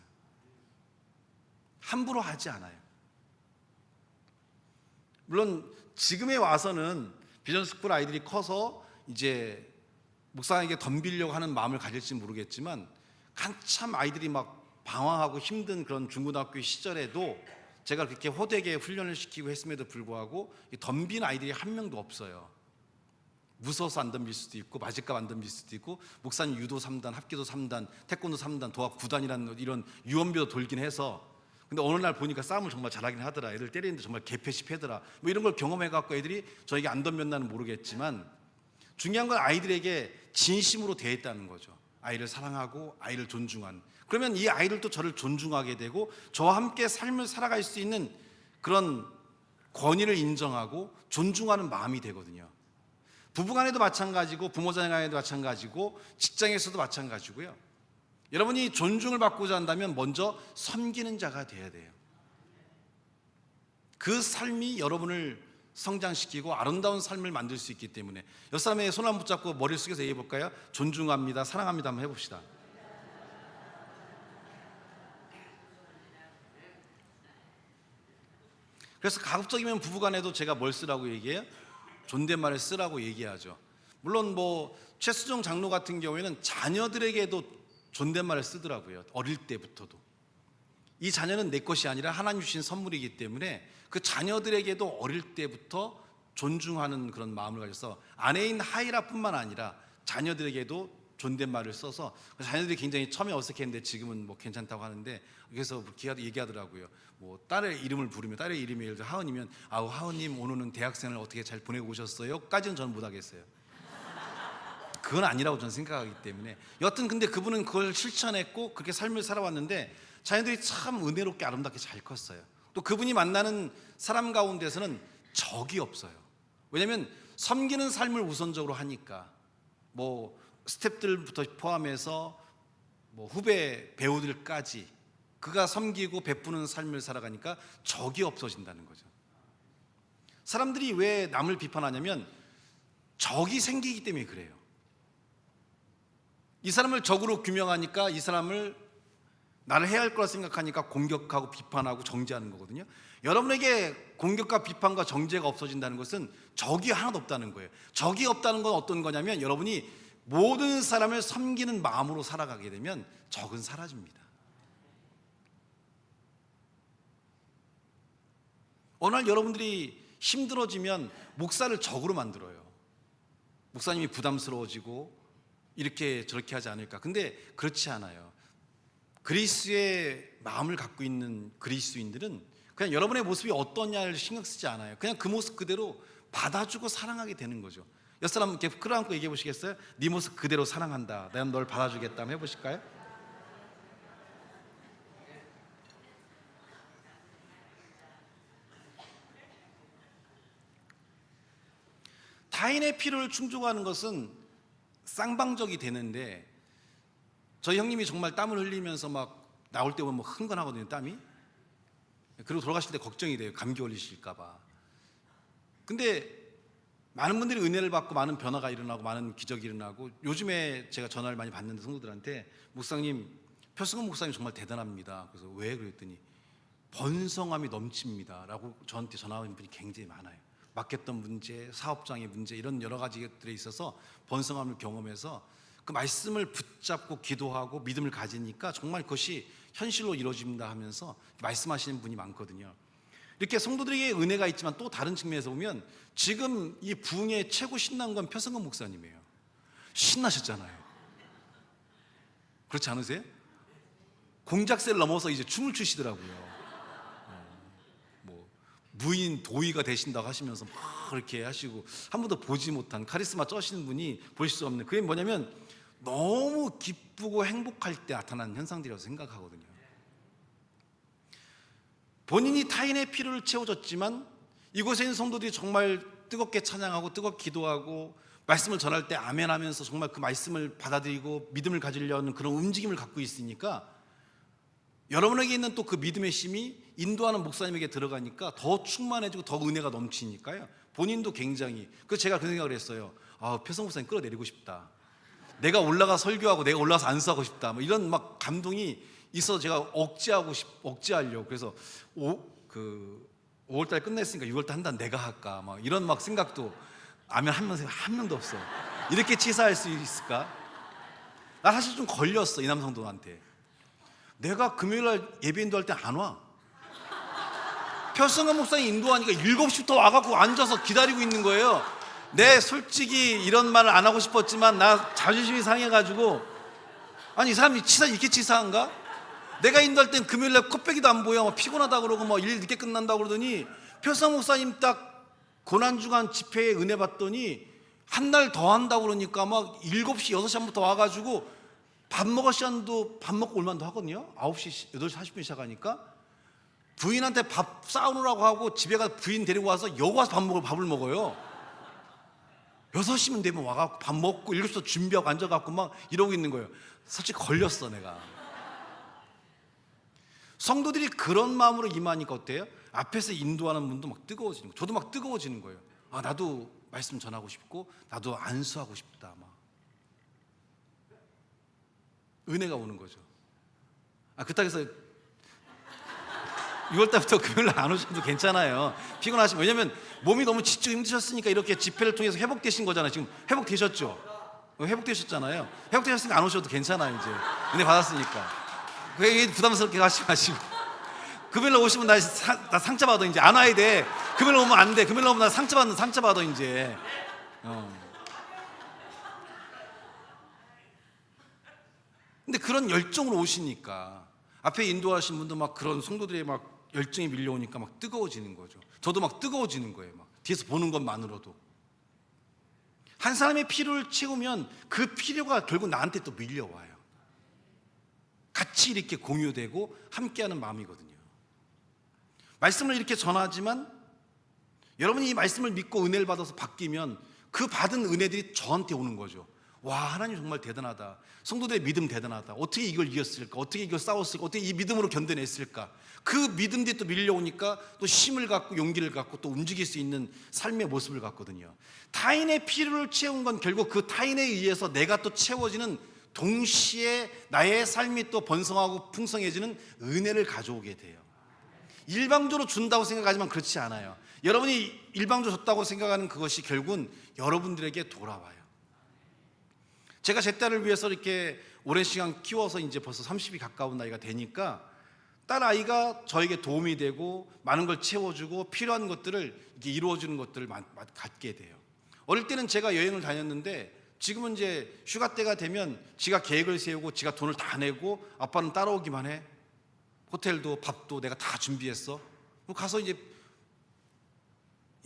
함부로 하지 않아요. 물론 지금에 와서는 비전스쿨 아이들이 커서 이제 목사에게 덤비려고 하는 마음을 가질지 모르겠지만 한참 아이들이 막 방황하고 힘든 그런 중고등학교 시절에도 제가 그렇게 호되게 훈련을 시키고 했음에도 불구하고 덤비는 아이들이 한 명도 없어요. 무서워서 안 덤빌 수도 있고 맞을까 안 덤빌 수도 있고 목사님 유도 3단, 합기도 3단, 태권도 3단, 도합 9단이라는 이런 유언비도 돌긴 해서 근데 어느 날 보니까 싸움을 정말 잘하긴 하더라. 애들 때리는데 정말 개패시 패더라. 뭐 이런 걸 경험해갖고 애들이 저에게 안 덤볐나는 모르겠지만 중요한 건 아이들에게 진심으로 대했다는 거죠. 아이를 사랑하고 아이를 존중한. 그러면 이 아이들도 저를 존중하게 되고 저와 함께 삶을 살아갈 수 있는 그런 권위를 인정하고 존중하는 마음이 되거든요. 부부간에도 마찬가지고 부모자녀간에도 마찬가지고 직장에서도 마찬가지고요. 여러분이 존중을 받고자 한다면 먼저 섬기는 자가 돼야 돼요. 그 삶이 여러분을 성장시키고 아름다운 삶을 만들 수 있기 때문에 옆 사람의 손 한번 붙잡고 머리를 숙여서 얘기해 볼까요? 존중합니다, 사랑합니다 한번 해봅시다. 그래서 가급적이면 부부간에도 제가 뭘 쓰라고 얘기해요? 존댓말을 쓰라고 얘기하죠. 물론 뭐 최수종 장로 같은 경우에는 자녀들에게도 존댓말을 쓰더라고요. 어릴 때부터도. 이 자녀는 내 것이 아니라 하나님 주신 선물이기 때문에 그 자녀들에게도 어릴 때부터 존중하는 그런 마음을 가져서 아내인 하이라뿐만 아니라 자녀들에게도 존댓말을 써서 자녀들이 굉장히 처음에 어색했는데 지금은 뭐 괜찮다고 하는데 그래서 얘기하더라고요. 뭐 딸의 이름을 부르면 딸의 이름이 예를 들어 하은이면 아우 하은님 오늘은 대학생을 어떻게 잘 보내고 오셨어요? 까지는 저는 못하겠어요. 그건 아니라고 저는 생각하기 때문에 여하튼 근데 그분은 그걸 실천했고 그렇게 삶을 살아왔는데 자녀들이 참 은혜롭게 아름답게 잘 컸어요. 또 그분이 만나는 사람 가운데서는 적이 없어요. 왜냐하면 섬기는 삶을 우선적으로 하니까 뭐 스태프들부터 포함해서 뭐 후배 배우들까지 그가 섬기고 베푸는 삶을 살아가니까 적이 없어진다는 거죠. 사람들이 왜 남을 비판하냐면 적이 생기기 때문에 그래요. 이 사람을 적으로 규명하니까 이 사람을 나를 해야 할 거라 생각하니까 공격하고 비판하고 정죄하는 거거든요. 여러분에게 공격과 비판과 정죄가 없어진다는 것은 적이 하나도 없다는 거예요. 적이 없다는 건 어떤 거냐면 여러분이 모든 사람을 섬기는 마음으로 살아가게 되면 적은 사라집니다. 어느 날 여러분들이 힘들어지면 목사를 적으로 만들어요. 목사님이 부담스러워지고 이렇게 저렇게 하지 않을까. 근데 그렇지 않아요. 그리스의 마음을 갖고 있는 그리스도인들은 그냥 여러분의 모습이 어떠냐를 신경 쓰지 않아요. 그냥 그 모습 그대로 받아주고 사랑하게 되는 거죠. 옆 사람 이렇게 끌어안고 얘기해 보시겠어요? 네 모습 그대로 사랑한다, 내가 널 받아주겠다. 한번 해보실까요? 타인의 필요를 충족하는 것은 쌍방적이 되는데, 저희 형님이 정말 땀을 흘리면서 막 나올 때 보면 뭐 흥건하거든요, 땀이. 그리고 돌아가실 때 걱정이 돼요, 감기 걸리실까 봐. 근데 많은 분들이 은혜를 받고 많은 변화가 일어나고 많은 기적이 일어나고, 요즘에 제가 전화를 많이 받는데 성도들한테, 목사님, 표승원 목사님 정말 대단합니다. 그래서 왜? 그랬더니 번성함이 넘칩니다 라고 저한테 전화 온 분이 굉장히 많아요. 맡겼던 문제, 사업장의 문제, 이런 여러 가지들에 있어서 번성함을 경험해서 그 말씀을 붙잡고 기도하고 믿음을 가지니까 정말 그것이 현실로 이루어집니다 하면서 말씀하시는 분이 많거든요. 이렇게 성도들에게 은혜가 있지만 또 다른 측면에서 보면 지금 이 부흥의 최고 신난 건 표성근 목사님이에요. 신나셨잖아요. 그렇지 않으세요? 공작새를 넘어서 이제 춤을 추시더라고요. 무인 도의가 되신다고 하시면서 막 그렇게 하시고, 한 번도 보지 못한 카리스마 쩌시는 분이 보실 수 없는, 그게 뭐냐면 너무 기쁘고 행복할 때 나타나는 현상들이라고 생각하거든요. 본인이 타인의 필요를 채워줬지만 이곳에 있는 성도들이 정말 뜨겁게 찬양하고 뜨겁게 기도하고 말씀을 전할 때 아멘 하면서 정말 그 말씀을 받아들이고 믿음을 가지려는 그런 움직임을 갖고 있으니까, 여러분에게 있는 또 그 믿음의 힘이 인도하는 목사님에게 들어가니까 더 충만해지고 더 은혜가 넘치니까요, 본인도 굉장히, 그래서 제가 그 생각을 했어요. 표성 목사님 끌어내리고 싶다, 내가 올라가 설교하고 내가 올라가서 안수하고 싶다, 뭐 이런 막 감동이 있어서 제가 억제하려고. 그래서 5월달 끝냈으니까 6월달 한단 내가 할까, 막 이런 막 생각도. 아멘 한 명도 없어. 이렇게 치사할 수 있을까? 나 사실 좀 걸렸어, 이 남성도한테. 내가 금요일날 예배 인도할 때 안 와. 표승원 목사님 인도하니까 7시부터 와갖고 앉아서 기다리고 있는 거예요. 내 솔직히 이런 말을 안 하고 싶었지만 나 자존심이 상해가지고, 아니 이 사람이 이렇게 치사한가? 내가 인도할 땐 금요일날 코빼기도 안 보여, 막 피곤하다 그러고 막 일 늦게 끝난다 그러더니, 표승원 목사님 딱 고난주간 집회에 은혜 받더니 한 달 더 한다고 그러니까 막 7시 6시부터 와가지고 밥 먹을 시간도, 밥 먹고 올만도 하거든요. 9시 8시 40분 시작하니까 부인한테 밥 싸우느라고 하고 집에 가서 부인 데리고 와서 여기 와서 밥을 먹어요. 6시면 되면 와갖고 밥 먹고 7시부터 준비하고 앉아갖고 막 이러고 있는 거예요. 솔직히 걸렸어 내가. 성도들이 그런 마음으로 임하니까 어때요? 앞에서 인도하는 분도 막 뜨거워지는 거예요. 저도 막 뜨거워지는 거예요. 나도 말씀 전하고 싶고 나도 안수하고 싶다, 막 은혜가 오는 거죠. 그렇다고 해서 6월달부터 금요일 안 오셔도 괜찮아요. 피곤하시면. 왜냐면 몸이 너무 지치고 힘드셨으니까 이렇게 집회를 통해서 회복되신 거잖아요. 지금 회복되셨죠? 회복되셨잖아요. 회복되셨으니까 안 오셔도 괜찮아요. 이제 은혜 받았으니까. 부담스럽게 하지 마시고, 금요일날 오시면 나 상처 받아. 이제 안 와야 돼. 금요일날 오면 안 돼. 금요일날 오면 나 상처 받아 이제. 근데 그런 열정으로 오시니까, 앞에 인도하신 분도 막 그런 성도들의 막 열정이 밀려오니까 막 뜨거워지는 거죠. 저도 막 뜨거워지는 거예요. 막 뒤에서 보는 것만으로도. 한 사람의 필요를 채우면 그 필요가 결국 나한테 또 밀려와요. 같이 이렇게 공유되고 함께하는 마음이거든요. 말씀을 이렇게 전하지만 여러분이 이 말씀을 믿고 은혜를 받아서 바뀌면 그 받은 은혜들이 저한테 오는 거죠. 와, 하나님 정말 대단하다. 성도들의 믿음 대단하다. 어떻게 이걸 이겼을까? 어떻게 이걸 싸웠을까? 어떻게 이 믿음으로 견뎌냈을까? 그 믿음들이 또 밀려오니까 또 힘을 갖고 용기를 갖고 또 움직일 수 있는 삶의 모습을 갖거든요. 타인의 필요를 채운 건 결국 그 타인에 의해서 내가 또 채워지는, 동시에 나의 삶이 또 번성하고 풍성해지는 은혜를 가져오게 돼요. 일방적으로 준다고 생각하지만 그렇지 않아요. 여러분이 일방적으로 줬다고 생각하는 그것이 결국은 여러분들에게 돌아와요. 제가 제 딸을 위해서 이렇게 오랜 시간 키워서 이제 벌써 30이 가까운 나이가 되니까 딸 아이가 저에게 도움이 되고 많은 걸 채워주고 필요한 것들을 이렇게 이루어주는 것들을 갖게 돼요. 어릴 때는 제가 여행을 다녔는데 지금은 이제 휴가 때가 되면 지가 계획을 세우고 지가 돈을 다 내고 아빠는 따라오기만 해. 호텔도 밥도 내가 다 준비했어. 가서 이제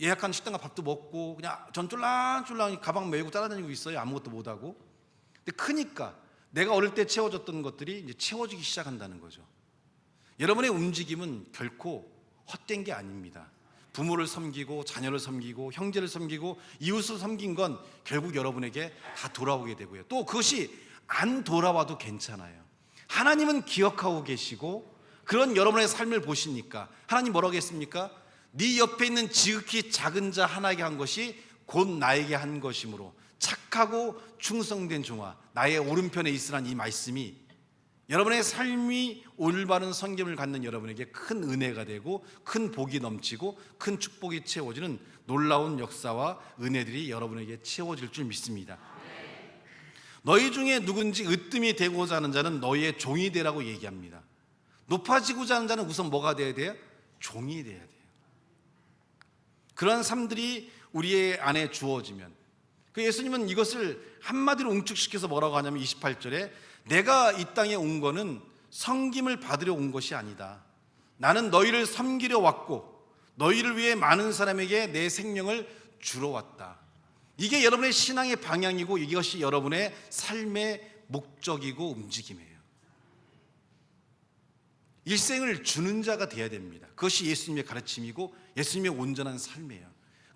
예약한 식당 가 밥도 먹고 그냥 전 쫄랑쫄랑 가방 메고 따라다니고 있어요. 아무것도 못하고. 근데 크니까 내가 어릴 때 채워졌던 것들이 이제 채워지기 시작한다는 거죠. 여러분의 움직임은 결코 헛된 게 아닙니다. 부모를 섬기고 자녀를 섬기고 형제를 섬기고 이웃을 섬긴 건 결국 여러분에게 다 돌아오게 되고요. 또 그것이 안 돌아와도 괜찮아요. 하나님은 기억하고 계시고 그런 여러분의 삶을 보시니까 하나님 뭐라고 했습니까? 네 옆에 있는 지극히 작은 자 하나에게 한 것이 곧 나에게 한 것이므로 착하고 충성된 종아 나의 오른편에 있으란 이 말씀이 여러분의 삶이 올바른 성김을 갖는 여러분에게 큰 은혜가 되고 큰 복이 넘치고 큰 축복이 채워지는 놀라운 역사와 은혜들이 여러분에게 채워질 줄 믿습니다. 너희 중에 누군지 으뜸이 되고자 하는 자는 너희의 종이 되라고 얘기합니다. 높아지고자 하는 자는 우선 뭐가 돼야 돼요? 종이 돼야 돼요. 그러한 삶들이 우리의 안에 주어지면 그 예수님은 이것을 한마디로 응축시켜서 뭐라고 하냐면 28절에 내가 이 땅에 온 거는 섬김을 받으려 온 것이 아니다. 나는 너희를 섬기려 왔고 너희를 위해 많은 사람에게 내 생명을 주러 왔다. 이게 여러분의 신앙의 방향이고 이것이 여러분의 삶의 목적이고 움직임이에요. 일생을 주는 자가 돼야 됩니다. 그것이 예수님의 가르침이고 예수님의 온전한 삶이에요.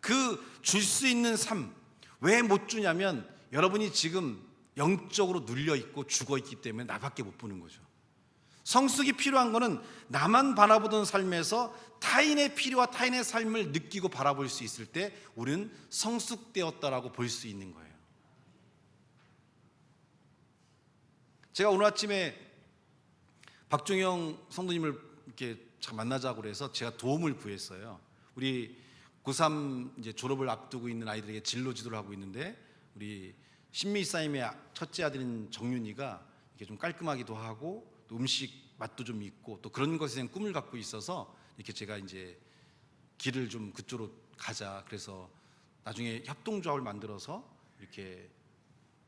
그 줄 수 있는 삶, 왜 못 주냐면 여러분이 지금 영적으로 눌려있고 죽어있기 때문에 나밖에 못 보는 거죠. 성숙이 필요한 거는 나만 바라보던 삶에서 타인의 필요와 타인의 삶을 느끼고 바라볼 수 있을 때 우리는 성숙되었다라고 볼 수 있는 거예요. 제가 오늘 아침에 박종영 성도님을 이렇게 만나자고 그래서 제가 도움을 구했어요. 우리 고3 이제 졸업을 앞두고 있는 아이들에게 진로 지도를 하고 있는데 우리 신미사님의 첫째 아들인 정윤이가 이렇게 좀 깔끔하기도 하고 또 음식 맛도 좀 있고 또 그런 것에 대한 꿈을 갖고 있어서 이렇게 제가 이제 길을 좀 그쪽으로 가자 그래서 나중에 협동조합을 만들어서 이렇게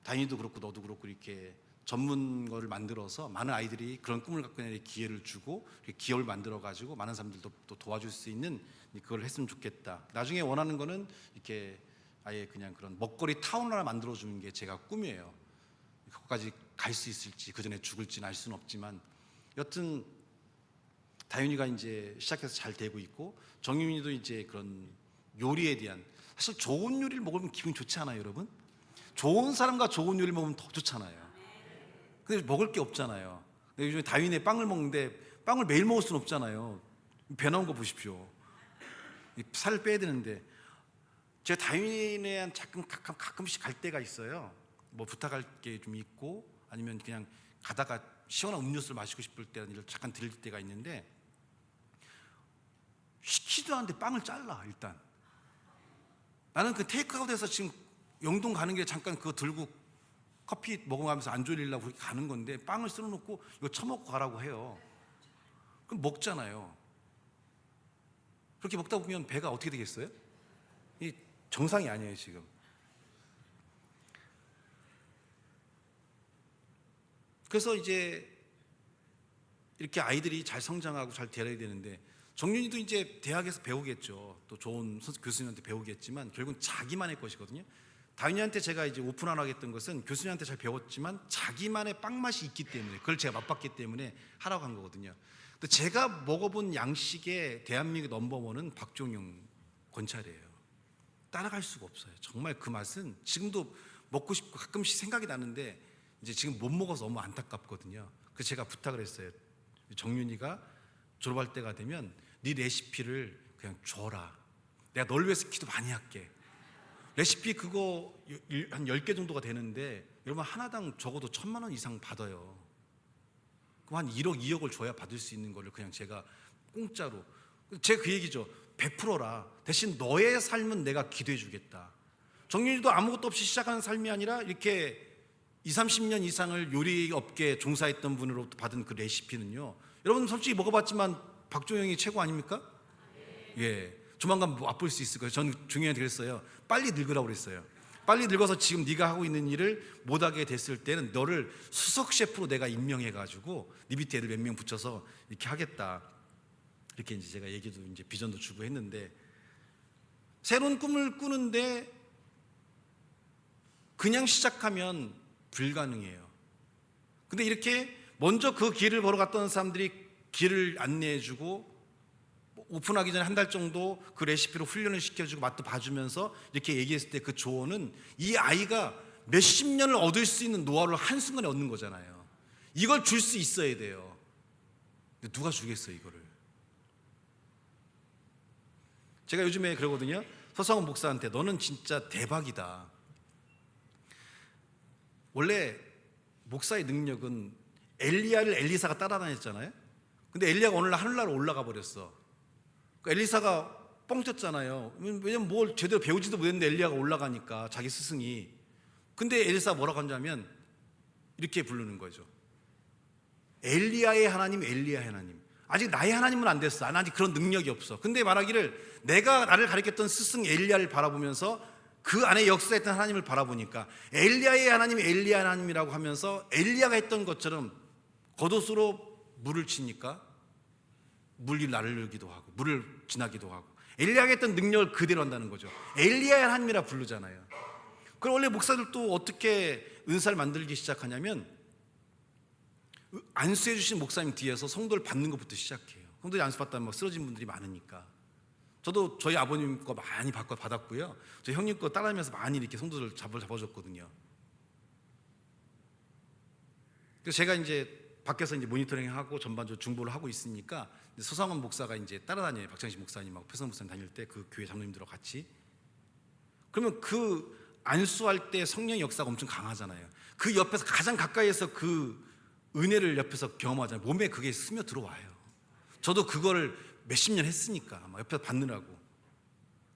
다인이도 그렇고 너도 그렇고 이렇게 전문거를 만들어서 많은 아이들이 그런 꿈을 갖고 있는 기회를 주고 기업을 만들어 가지고 많은 사람들도 또 도와줄 수 있는 그걸 했으면 좋겠다. 나중에 원하는 거는 이렇게 아예 그냥 그런 먹거리 타운 하나 만들어 주는 게 제가 꿈이에요. 거기까지 갈 수 있을지 그 전에 죽을지는 알 수는 없지만 여튼 다윤이가 이제 시작해서 잘 되고 있고 정윤이도 이제 그런 요리에 대한 사실 좋은 요리를 먹으면 기분이 좋지 않아요, 여러분? 좋은 사람과 좋은 요리를 먹으면 더 좋잖아요. 근데 먹을 게 없잖아요. 요즘에 다윈의 빵을 먹는데 빵을 매일 먹을 수는 없잖아요. 배 나온 거 보십시오. 살을 빼야 되는데 제가 다윈에 가끔씩 갈 때가 있어요. 뭐 부탁할 게 좀 있고 아니면 그냥 가다가 시원한 음료수를 마시고 싶을 때 잠깐 들릴 때가 있는데 시키지도 않는데 빵을 잘라. 일단 나는 그 테이크아웃에서 지금 영동 가는 게 잠깐 그거 들고 커피 먹어가면서 안 졸리려고 그렇게 가는 건데 빵을 쓸어놓고 이거 처먹고 가라고 해요. 그럼 먹잖아요. 그렇게 먹다 보면 배가 어떻게 되겠어요? 이 정상이 아니에요 지금. 그래서 이제 이렇게 아이들이 잘 성장하고 잘 되어야 되는데 정윤이도 이제 대학에서 배우겠죠. 또 좋은 교수님한테 배우겠지만 결국은 자기만의 것이거든요. 다윈이한테 제가 이제 오픈하라고 했던 것은 교수님한테 잘 배웠지만 자기만의 빵 맛이 있기 때문에 그걸 제가 맛봤기 때문에 하라고 한 거거든요. 근데 제가 먹어본 양식의 대한민국 넘버원은 박종영 권찰이에요. 따라갈 수가 없어요. 정말 그 맛은 지금도 먹고 싶고 가끔씩 생각이 나는데 이제 지금 못 먹어서 너무 안타깝거든요. 그래서 제가 부탁을 했어요. 정윤이가 졸업할 때가 되면 네 레시피를 그냥 줘라. 내가 널 위해서 기도 많이 할게. 레시피 그거 한 10개 정도가 되는데 여러분 하나당 적어도 1,000만 원 이상 받아요. 그럼 한 1억, 2억을 줘야 받을 수 있는 거를 그냥 제가 공짜로 제가 그 얘기죠. 베풀어라. 대신 너의 삶은 내가 기도해 주겠다. 정윤이도 아무것도 없이 시작하는 삶이 아니라 이렇게 20, 30년 이상을 요리 업계에 종사했던 분으로부터 받은 그 레시피는요. 여러분 솔직히 먹어봤지만 박종영이 최고 아닙니까? 예. 조만간 맛볼 수 있을 거예요. 저는 중요한테 그랬어요. 빨리 늙으라고 그랬어요. 빨리 늙어서 지금 네가 하고 있는 일을 못하게 됐을 때는 너를 수석 셰프로 내가 임명해가지고 네 밑에 애들 몇 명 붙여서 이렇게 하겠다. 이렇게 이제 제가 얘기도 이제 비전도 주고 했는데 새로운 꿈을 꾸는데 그냥 시작하면 불가능해요. 근데 이렇게 먼저 그 길을 걸어갔던 사람들이 길을 안내해주고 오픈하기 전에 한 달 정도 그 레시피로 훈련을 시켜주고 맛도 봐주면서 이렇게 얘기했을 때 그 조언은 이 아이가 몇십 년을 얻을 수 있는 노하우를 한순간에 얻는 거잖아요. 이걸 줄 수 있어야 돼요. 근데 누가 주겠어요, 이거를? 제가 요즘에 그러거든요. 서성원 목사한테 너는 진짜 대박이다. 원래 목사의 능력은 엘리야를 엘리사가 따라다녔잖아요. 근데 엘리야가 어느 날 하늘나라로 올라가 버렸어. 엘리사가 뻥 쳤잖아요. 왜냐면 뭘 제대로 배우지도 못했는데 엘리야가 올라가니까 자기 스승이. 근데 엘리사가 뭐라고 하냐면 이렇게 부르는 거죠. 엘리야의 하나님, 엘리야의 하나님. 아직 나의 하나님은 안 됐어. 난 아직 그런 능력이 없어. 근데 말하기를 내가 나를 가르쳤던 스승 엘리야를 바라보면서 그 안에 역사했던 하나님을 바라보니까 엘리야의 하나님, 엘리야 하나님이라고 하면서 엘리야가 했던 것처럼 겉옷으로 물을 치니까 물이 나르기도 하고 물을 지나기도 하고 엘리야가 했던 능력을 그대로 한다는 거죠. 엘리야의 하나님이라 부르잖아요. 그럼 원래 목사들도 어떻게 은사를 만들기 시작하냐면 안수해 주신 목사님 뒤에서 성도를 받는 것부터 시작해요. 성도들이 안수 받다면 막 쓰러진 분들이 많으니까. 저도 저희 아버님 거 많이 받았고요. 저희 형님 거 따라하면서 많이 이렇게 성도들 잡아줬거든요. 그래서 제가 이제 밖에서 이제 모니터링하고 전반적으로 중보를 하고 있으니까 서상원 목사가 이제 따라다녀요. 박찬식 목사님하고 표성 목사님 다닐 때 그 교회 장로님들하고 같이. 그러면 그 안수할 때 성령의 역사가 엄청 강하잖아요. 그 옆에서 가장 가까이에서 그 은혜를 옆에서 경험하잖아요. 몸에 그게 스며 들어와요. 저도 그거를 몇십 년 했으니까 막 옆에서 받느라고.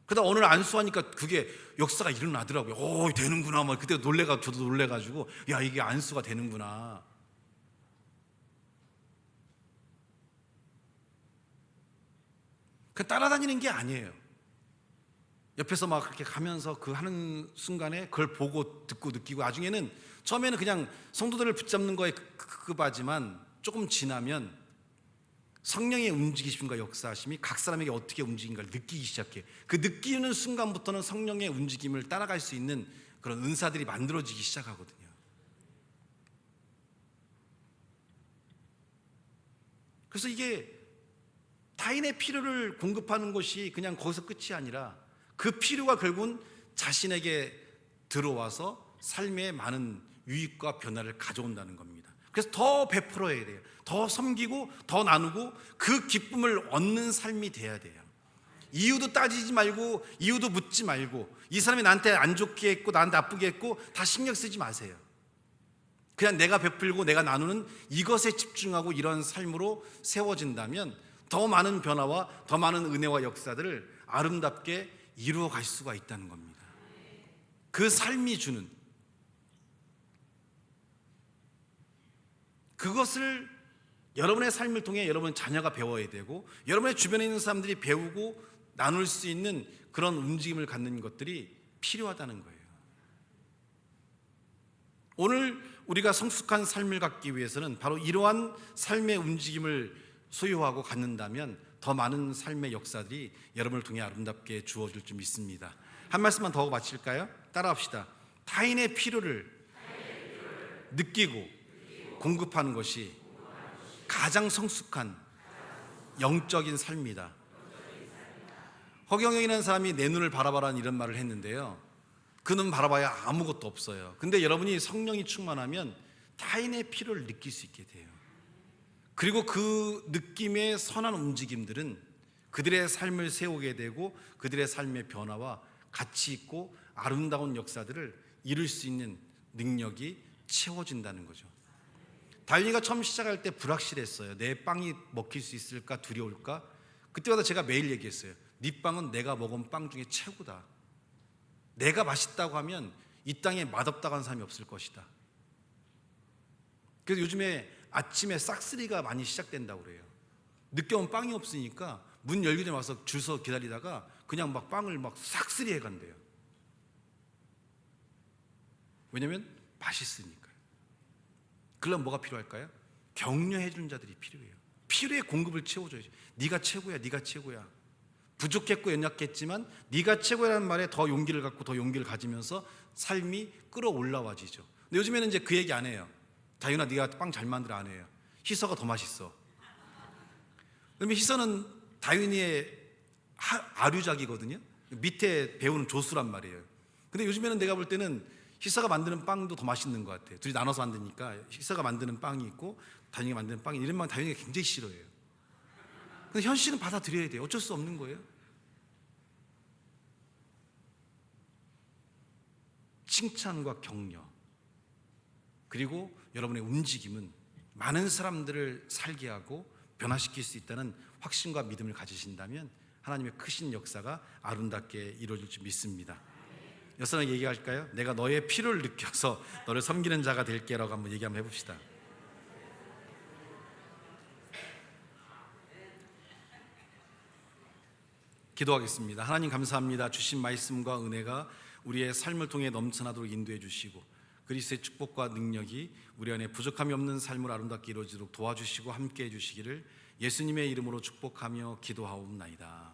그러다 어느 날 안수하니까 그게 역사가 일어나더라고요. 오, 되는구나. 막 그때 저도 놀래가지고 야, 이게 안수가 되는구나. 그 따라다니는 게 아니에요. 옆에서 막 그렇게 가면서 그 하는 순간에 그걸 보고 듣고 느끼고 나중에는 처음에는 그냥 성도들을 붙잡는 거에 급급하지만 조금 지나면 성령의 움직이심과 역사하심이 각 사람에게 어떻게 움직인가를 느끼기 시작해요. 그 느끼는 순간부터는 성령의 움직임을 따라갈 수 있는 그런 은사들이 만들어지기 시작하거든요. 그래서 이게 타인의 필요를 공급하는 것이 그냥 거기서 끝이 아니라 그 필요가 결국은 자신에게 들어와서 삶에 많은 유익과 변화를 가져온다는 겁니다. 그래서 더 베풀어야 돼요. 더 섬기고 더 나누고 그 기쁨을 얻는 삶이 돼야 돼요. 이유도 따지지 말고 이유도 묻지 말고 이 사람이 나한테 안 좋게 했고 나한테 나쁘게 했고 다 신경 쓰지 마세요. 그냥 내가 베풀고 내가 나누는 이것에 집중하고 이런 삶으로 세워진다면 더 많은 변화와 더 많은 은혜와 역사들을 아름답게 이루어 갈 수가 있다는 겁니다. 그 삶이 주는 그것을 여러분의 삶을 통해 여러분 자녀가 배워야 되고 여러분의 주변에 있는 사람들이 배우고 나눌 수 있는 그런 움직임을 갖는 것들이 필요하다는 거예요. 오늘 우리가 성숙한 삶을 갖기 위해서는 바로 이러한 삶의 움직임을 소유하고 갖는다면 더 많은 삶의 역사들이 여러분을 통해 아름답게 주어질 줄 믿습니다. 한 말씀만 더 하고 마칠까요? 따라합시다. 타인의 필요를 느끼고 공급하는 것이 가장 성숙한 영적인 삶이다. 허경영이라는 사람이 내 눈을 바라봐라는 이런 말을 했는데요. 그 눈 바라봐야 아무것도 없어요. 근데 여러분이 성령이 충만하면 타인의 필요를 느낄 수 있게 돼요. 그리고 그 느낌의 선한 움직임들은 그들의 삶을 세우게 되고 그들의 삶의 변화와 가치 있고 아름다운 역사들을 이룰 수 있는 능력이 채워진다는 거죠. 다윗이가 처음 시작할 때 불확실했어요. 내 빵이 먹힐 수 있을까 두려울까? 그때마다 제가 매일 얘기했어요. 네 빵은 내가 먹은 빵 중에 최고다. 내가 맛있다고 하면 이 땅에 맛없다고 하는 사람이 없을 것이다. 그래서 요즘에 아침에 싹쓸이가 많이 시작된다고 그래요. 늦게 온 빵이 없으니까 문 열기 전에 와서 줄 서 기다리다가 그냥 막 빵을 막 싹쓸이 해간대요. 왜냐면 맛있으니까요. 그럼 뭐가 필요할까요? 격려해 주는 자들이 필요해요. 필요의 공급을 채워줘야지. 네가 최고야, 네가 최고야. 부족했고 연약했지만 네가 최고라는 말에 더 용기를 갖고 더 용기를 가지면서 삶이 끌어올라와지죠. 근데 요즘에는 이제 그 얘기 안 해요. 다윤아 네가 빵 잘 만들어 안 해요. 희서가 더 맛있어. 그러면 희서는 다윤이의 아류작이거든요. 밑에 배우는 조수란 말이에요. 근데 요즘에는 내가 볼 때는 희서가 만드는 빵도 더 맛있는 것 같아요. 둘이 나눠서 만드니까 희서가 만드는 빵이 있고 다윤이가 만드는 빵이, 이런 빵 다윤이가 굉장히 싫어해요. 근데 현실은 받아들여야 돼요. 어쩔 수 없는 거예요. 칭찬과 격려, 그리고 여러분의 움직임은 많은 사람들을 살게 하고 변화시킬 수 있다는 확신과 믿음을 가지신다면 하나님의 크신 역사가 아름답게 이루어질 줄 믿습니다. 여러분 얘기할까요? 내가 너의 필요를 느껴서 너를 섬기는 자가 될게라고 한번 얘기 한번 해봅시다. 기도하겠습니다. 하나님 감사합니다. 주신 말씀과 은혜가 우리의 삶을 통해 넘쳐나도록 인도해 주시고 그리스도의 축복과 능력이 우리 안에 부족함이 없는 삶을 아름답게 이루어지도록 도와주시고 함께해 주시기를 예수님의 이름으로 축복하며 기도하옵나이다.